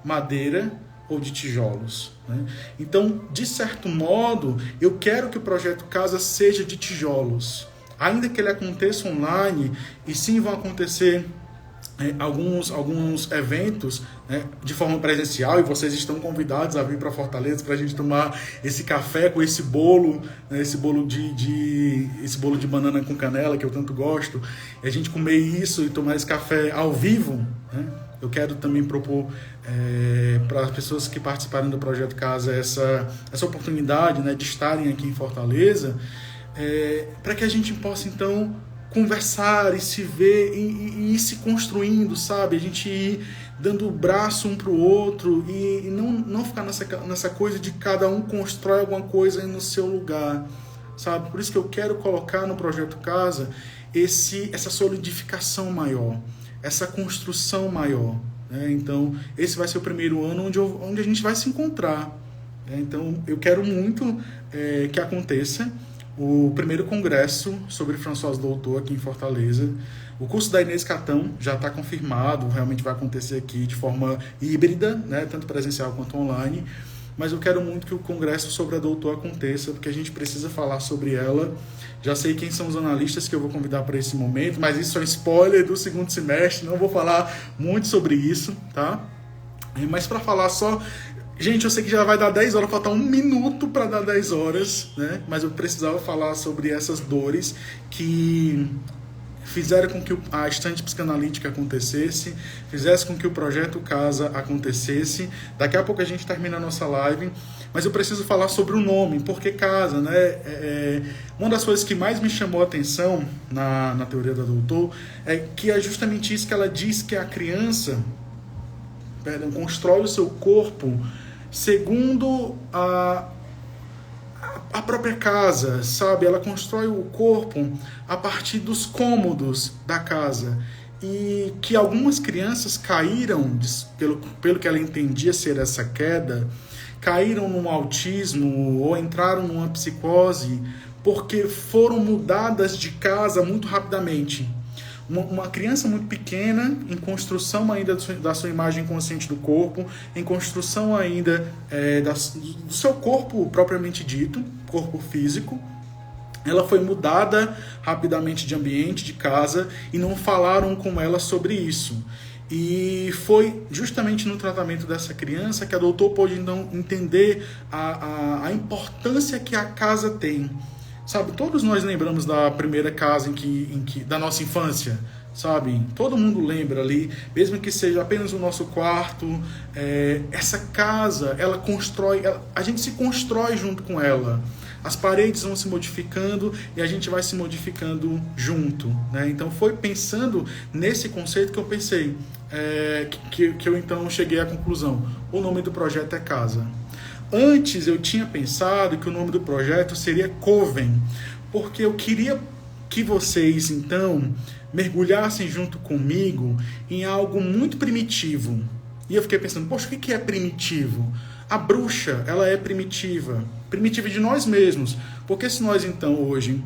madeira ou de tijolos? Né? Então, de certo modo, eu quero que o projeto Casa seja de tijolos. Ainda que ele aconteça online, e sim vão acontecer alguns eventos, né, de forma presencial, e vocês estão convidados a vir para Fortaleza para a gente tomar esse café com esse bolo, né, esse bolo de banana com canela que eu tanto gosto, e a gente comer isso e tomar esse café ao vivo, né? Eu quero também propor para as pessoas que participarem do Projeto Casa essa oportunidade, né, de estarem aqui em Fortaleza, para que a gente possa então conversar e se ver e ir se construindo, sabe? A gente ir dando o braço um para o outro e não ficar nessa coisa de cada um constrói alguma coisa no seu lugar, sabe? Por isso que eu quero colocar no Projeto Casa essa solidificação maior, essa construção maior, né? Então, esse vai ser o primeiro ano onde a gente vai se encontrar, né? Então, eu quero muito que aconteça o primeiro congresso sobre Françoise Doutor aqui em Fortaleza. O curso da Inês Catão já está confirmado, realmente vai acontecer aqui de forma híbrida, né, tanto presencial quanto online, mas eu quero muito que o congresso sobre a Doutor aconteça, porque a gente precisa falar sobre ela. Já sei quem são os analistas que eu vou convidar para esse momento, mas isso é um spoiler do 2º semestre, não vou falar muito sobre isso, tá? Mas para falar só... Gente, eu sei que já vai dar 10 horas, falta 1 minuto para dar 10 horas, né? Mas eu precisava falar sobre essas dores que fizeram com que a estante psicanalítica acontecesse, fizesse com que o Projeto Casa acontecesse. Daqui a pouco a gente termina a nossa live, mas eu preciso falar sobre o nome, por que Casa, né? Uma das coisas que mais me chamou a atenção na teoria da Doutor é que é justamente isso que ela diz, que a criança constrói o seu corpo segundo a própria casa, sabe? Ela constrói o corpo a partir dos cômodos da casa. E que algumas crianças caíram, pelo que ela entendia ser essa queda, caíram num autismo ou entraram numa psicose porque foram mudadas de casa muito rapidamente. Uma criança muito pequena, em construção ainda da sua imagem consciente do corpo, em construção ainda do seu corpo propriamente dito, corpo físico, ela foi mudada rapidamente de ambiente, de casa, e não falaram com ela sobre isso. E foi justamente no tratamento dessa criança que a doutora pôde então entender a importância que a casa tem. Sabe, todos nós lembramos da primeira casa da nossa infância, sabe? Todo mundo lembra ali, mesmo que seja apenas o nosso quarto. Essa casa, ela constrói, a gente se constrói junto com ela. As paredes vão se modificando e a gente vai se modificando junto, né? Então foi pensando nesse conceito que eu pensei, que eu então cheguei à conclusão. O nome do projeto é Casa. Antes eu tinha pensado que o nome do projeto seria Coven, porque eu queria que vocês então mergulhassem junto comigo em algo muito primitivo. E eu fiquei pensando, poxa, o que é primitivo? A bruxa, ela é primitiva de nós mesmos, porque se nós então hoje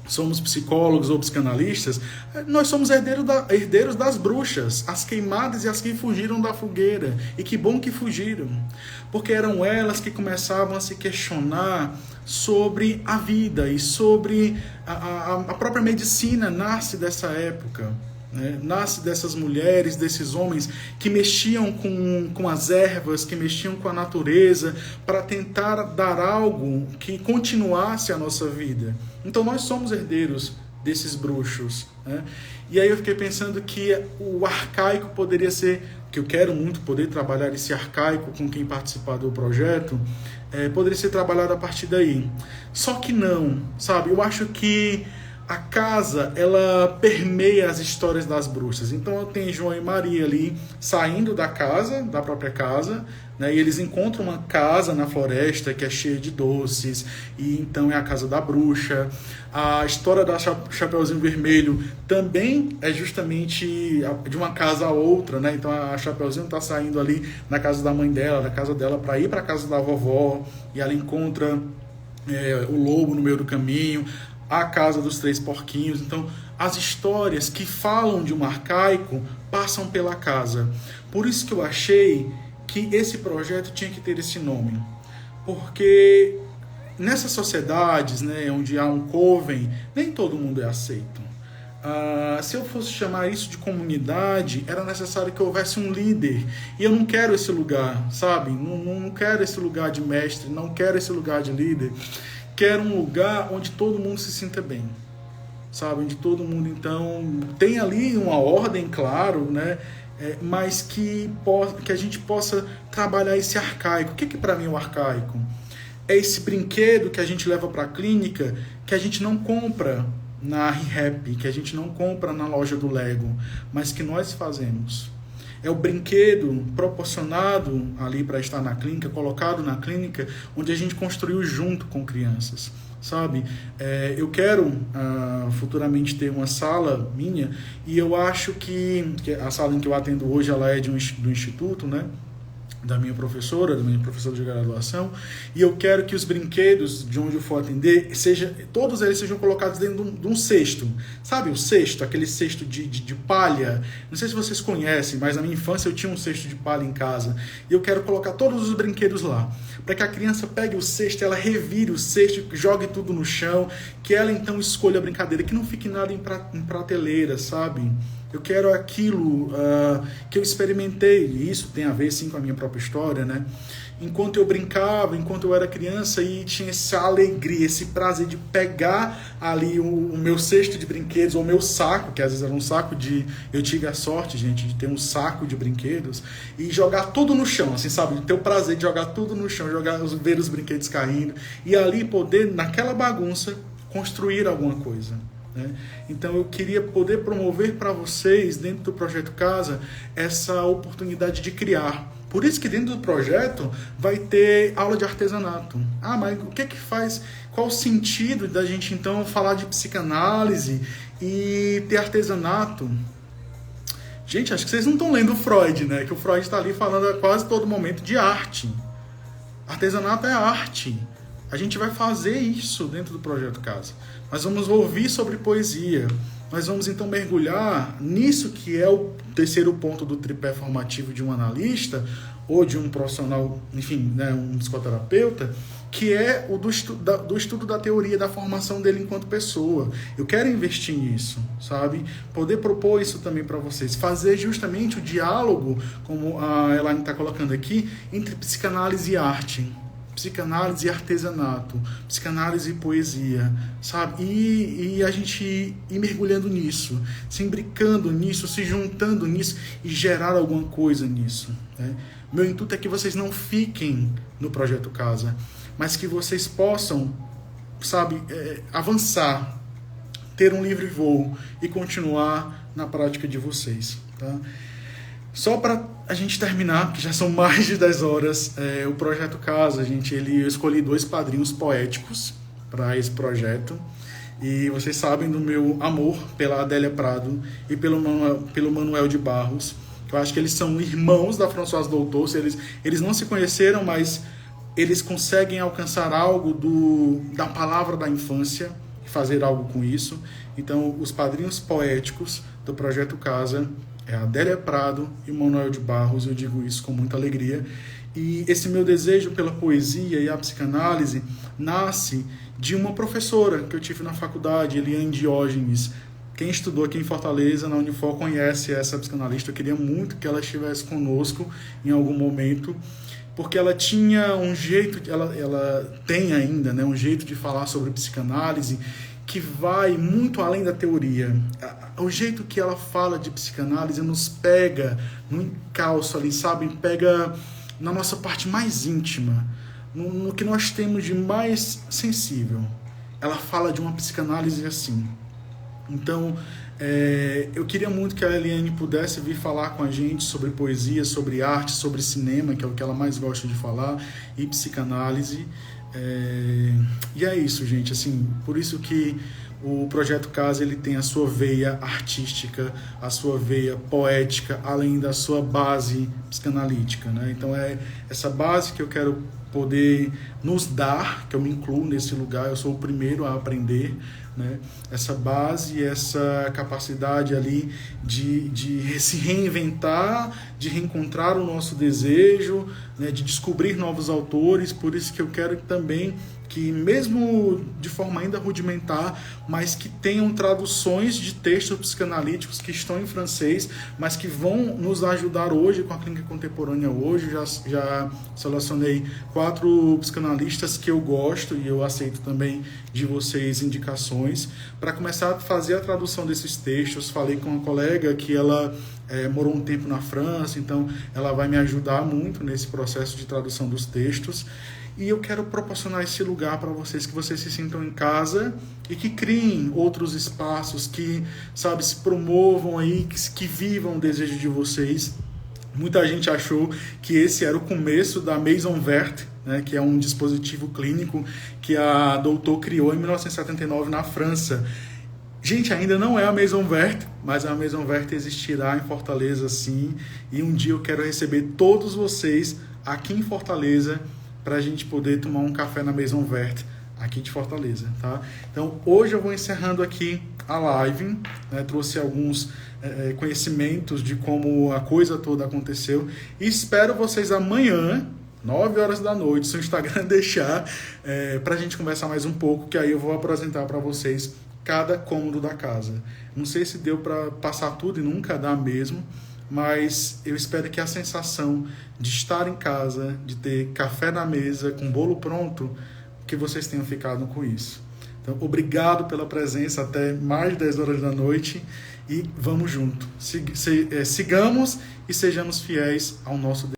somos psicólogos ou psicanalistas, nós somos herdeiros das bruxas, as queimadas e as que fugiram da fogueira, e que bom que fugiram, porque eram elas que começavam a se questionar sobre a vida e sobre a própria medicina. Nasce dessa época, né? Nasce dessas mulheres, desses homens que mexiam com as ervas, que mexiam com a natureza, para tentar dar algo que continuasse a nossa vida. Então nós somos herdeiros desses bruxos, né? E aí eu fiquei pensando que o arcaico poderia ser, que eu quero muito poder trabalhar esse arcaico com quem participar do projeto, poderia ser trabalhado a partir daí. Só que não, sabe? Eu acho que a casa, ela permeia as histórias das bruxas. Então eu tenho João e Maria ali saindo da casa, da própria casa, né? E eles encontram uma casa na floresta que é cheia de doces, e então é a casa da bruxa. A história da Chapeuzinho Vermelho também é justamente de uma casa a outra, né? Então a Chapeuzinho está saindo ali na casa da mãe dela, da casa dela, para ir para a casa da vovó, e ela encontra o lobo no meio do caminho, a casa dos três porquinhos. Então, as histórias que falam de um arcaico passam pela casa. Por isso que eu achei que esse projeto tinha que ter esse nome. Porque nessas sociedades, né, onde há um coven, nem todo mundo é aceito. Se eu fosse chamar isso de comunidade, era necessário que houvesse um líder. E eu não quero esse lugar, sabe? Não quero esse lugar de mestre, não quero esse lugar de líder. Quero um lugar onde todo mundo se sinta bem, sabe? Onde todo mundo, então, tem ali uma ordem, claro, né? Mas que a gente possa trabalhar esse arcaico. O que para mim é o arcaico? É esse brinquedo que a gente leva para a clínica, que a gente não compra na ReHap, que a gente não compra na loja do Lego, mas que nós fazemos. É o brinquedo proporcionado ali para estar na clínica, colocado na clínica, onde a gente construiu junto com crianças, sabe? Eu quero futuramente ter uma sala minha, e eu acho que a sala em que eu atendo hoje, ela é do instituto, né? Da minha professora de graduação, e eu quero que os brinquedos de onde eu for atender, todos eles sejam colocados dentro de um cesto, sabe o cesto, aquele cesto de palha. Não sei se vocês conhecem, mas na minha infância eu tinha um cesto de palha em casa, e eu quero colocar todos os brinquedos lá, para que a criança pegue o cesto, ela revire o cesto, jogue tudo no chão, que ela então escolha a brincadeira, que não fique nada em prateleira, sabe? Eu quero aquilo que eu experimentei, e isso tem a ver sim com a minha própria história, né? Enquanto eu brincava, enquanto eu era criança, e tinha essa alegria, esse prazer de pegar ali o meu cesto de brinquedos, ou o meu saco, que às vezes era um saco eu tive a sorte, gente, de ter um saco de brinquedos, e jogar tudo no chão, assim, sabe? Ter o prazer de jogar tudo no chão, ver os brinquedos caindo, e ali poder, naquela bagunça, construir alguma coisa. Então eu queria poder promover para vocês, dentro do Projeto Casa, essa oportunidade de criar. Por isso que dentro do projeto vai ter aula de artesanato. Mas o que faz? Qual o sentido da gente então falar de psicanálise e ter artesanato? Gente, acho que vocês não estão lendo o Freud, né? Que o Freud está ali falando a quase todo momento de arte. Artesanato é arte. A gente vai fazer isso dentro do Projeto Casa. Nós vamos ouvir sobre poesia. Nós vamos então mergulhar nisso que é o terceiro ponto do tripé formativo de um analista, ou de um profissional, enfim, né, um psicoterapeuta, que é o do estudo da teoria, da formação dele enquanto pessoa. Eu quero investir nisso, sabe? Poder propor isso também para vocês. Fazer justamente o diálogo, como a Elaine está colocando aqui, entre psicanálise e arte. Psicanálise e artesanato, psicanálise e poesia, sabe? E a gente ir mergulhando nisso, se imbricando nisso, se juntando nisso e gerar alguma coisa nisso, né? Meu intuito é que vocês não fiquem no Projeto Casa, mas que vocês possam, sabe, avançar, ter um livre voo e continuar na prática de vocês, tá? Só para a gente terminar, que já são mais de 10 horas, o Projeto Casa, eu escolhi 2 padrinhos poéticos para esse projeto. E vocês sabem do meu amor pela Adélia Prado e pelo Manuel de Barros. Eu acho que eles são irmãos da Françoise Doutor. Eles não se conheceram, mas eles conseguem alcançar algo da palavra da infância e fazer algo com isso. Então, os padrinhos poéticos do Projeto Casa é a Adélia Prado e o Manuel de Barros. Eu digo isso com muita alegria. E esse meu desejo pela poesia e a psicanálise nasce de uma professora que eu tive na faculdade, Eliane Diógenes. Quem estudou aqui em Fortaleza, na Unifor, conhece essa psicanalista. Eu queria muito que ela estivesse conosco em algum momento, porque ela tinha um jeito, ela tem ainda, né, um jeito de falar sobre psicanálise que vai muito além da teoria. O jeito que ela fala de psicanálise nos pega no encalço ali, sabe? Pega na nossa parte mais íntima, no que nós temos de mais sensível. Ela fala de uma psicanálise assim. Então, eu queria muito que a Eliane pudesse vir falar com a gente sobre poesia, sobre arte, sobre cinema, que é o que ela mais gosta de falar, e psicanálise. E é isso, gente. Assim, por isso que o Projeto Casa ele tem a sua veia artística, a sua veia poética, além da sua base psicanalítica, né? Então é essa base que eu quero poder nos dar, que eu me incluo nesse lugar, eu sou o primeiro a aprender, né? Essa base, essa capacidade ali de se reinventar, de reencontrar o nosso desejo, né? De descobrir novos autores. Por isso que eu quero também que, mesmo de forma ainda rudimentar, mas que tenham traduções de textos psicanalíticos que estão em francês, mas que vão nos ajudar hoje com a clínica contemporânea. Hoje já selecionei 4 psicanalistas que eu gosto e eu aceito também de vocês indicações para começar a fazer a tradução desses textos. Falei com uma colega que ela morou um tempo na França, então ela vai me ajudar muito nesse processo de tradução dos textos. E eu quero proporcionar esse lugar para vocês, que vocês se sintam em casa e que criem outros espaços, que, sabe, se promovam aí, que vivam o desejo de vocês. Muita gente achou que esse era o começo da Maison Verte, né, que é um dispositivo clínico que a Doutor criou em 1979 na França. Gente, ainda não é a Maison Verte, mas a Maison Verte existirá em Fortaleza, sim. E um dia eu quero receber todos vocês aqui em Fortaleza para a gente poder tomar um café na Maison Verte aqui de Fortaleza, tá? Então, hoje eu vou encerrando aqui a live, né? Trouxe alguns conhecimentos de como a coisa toda aconteceu e espero vocês amanhã, 9 horas da noite, se o Instagram deixar, para a gente conversar mais um pouco, que aí eu vou apresentar para vocês cada cômodo da casa. Não sei se deu para passar tudo e nunca dá mesmo, mas eu espero que a sensação de estar em casa, de ter café na mesa, com bolo pronto, que vocês tenham ficado com isso. Então, obrigado pela presença até mais de 10 horas da noite e vamos junto. Sigamos e sejamos fiéis ao nosso Deus.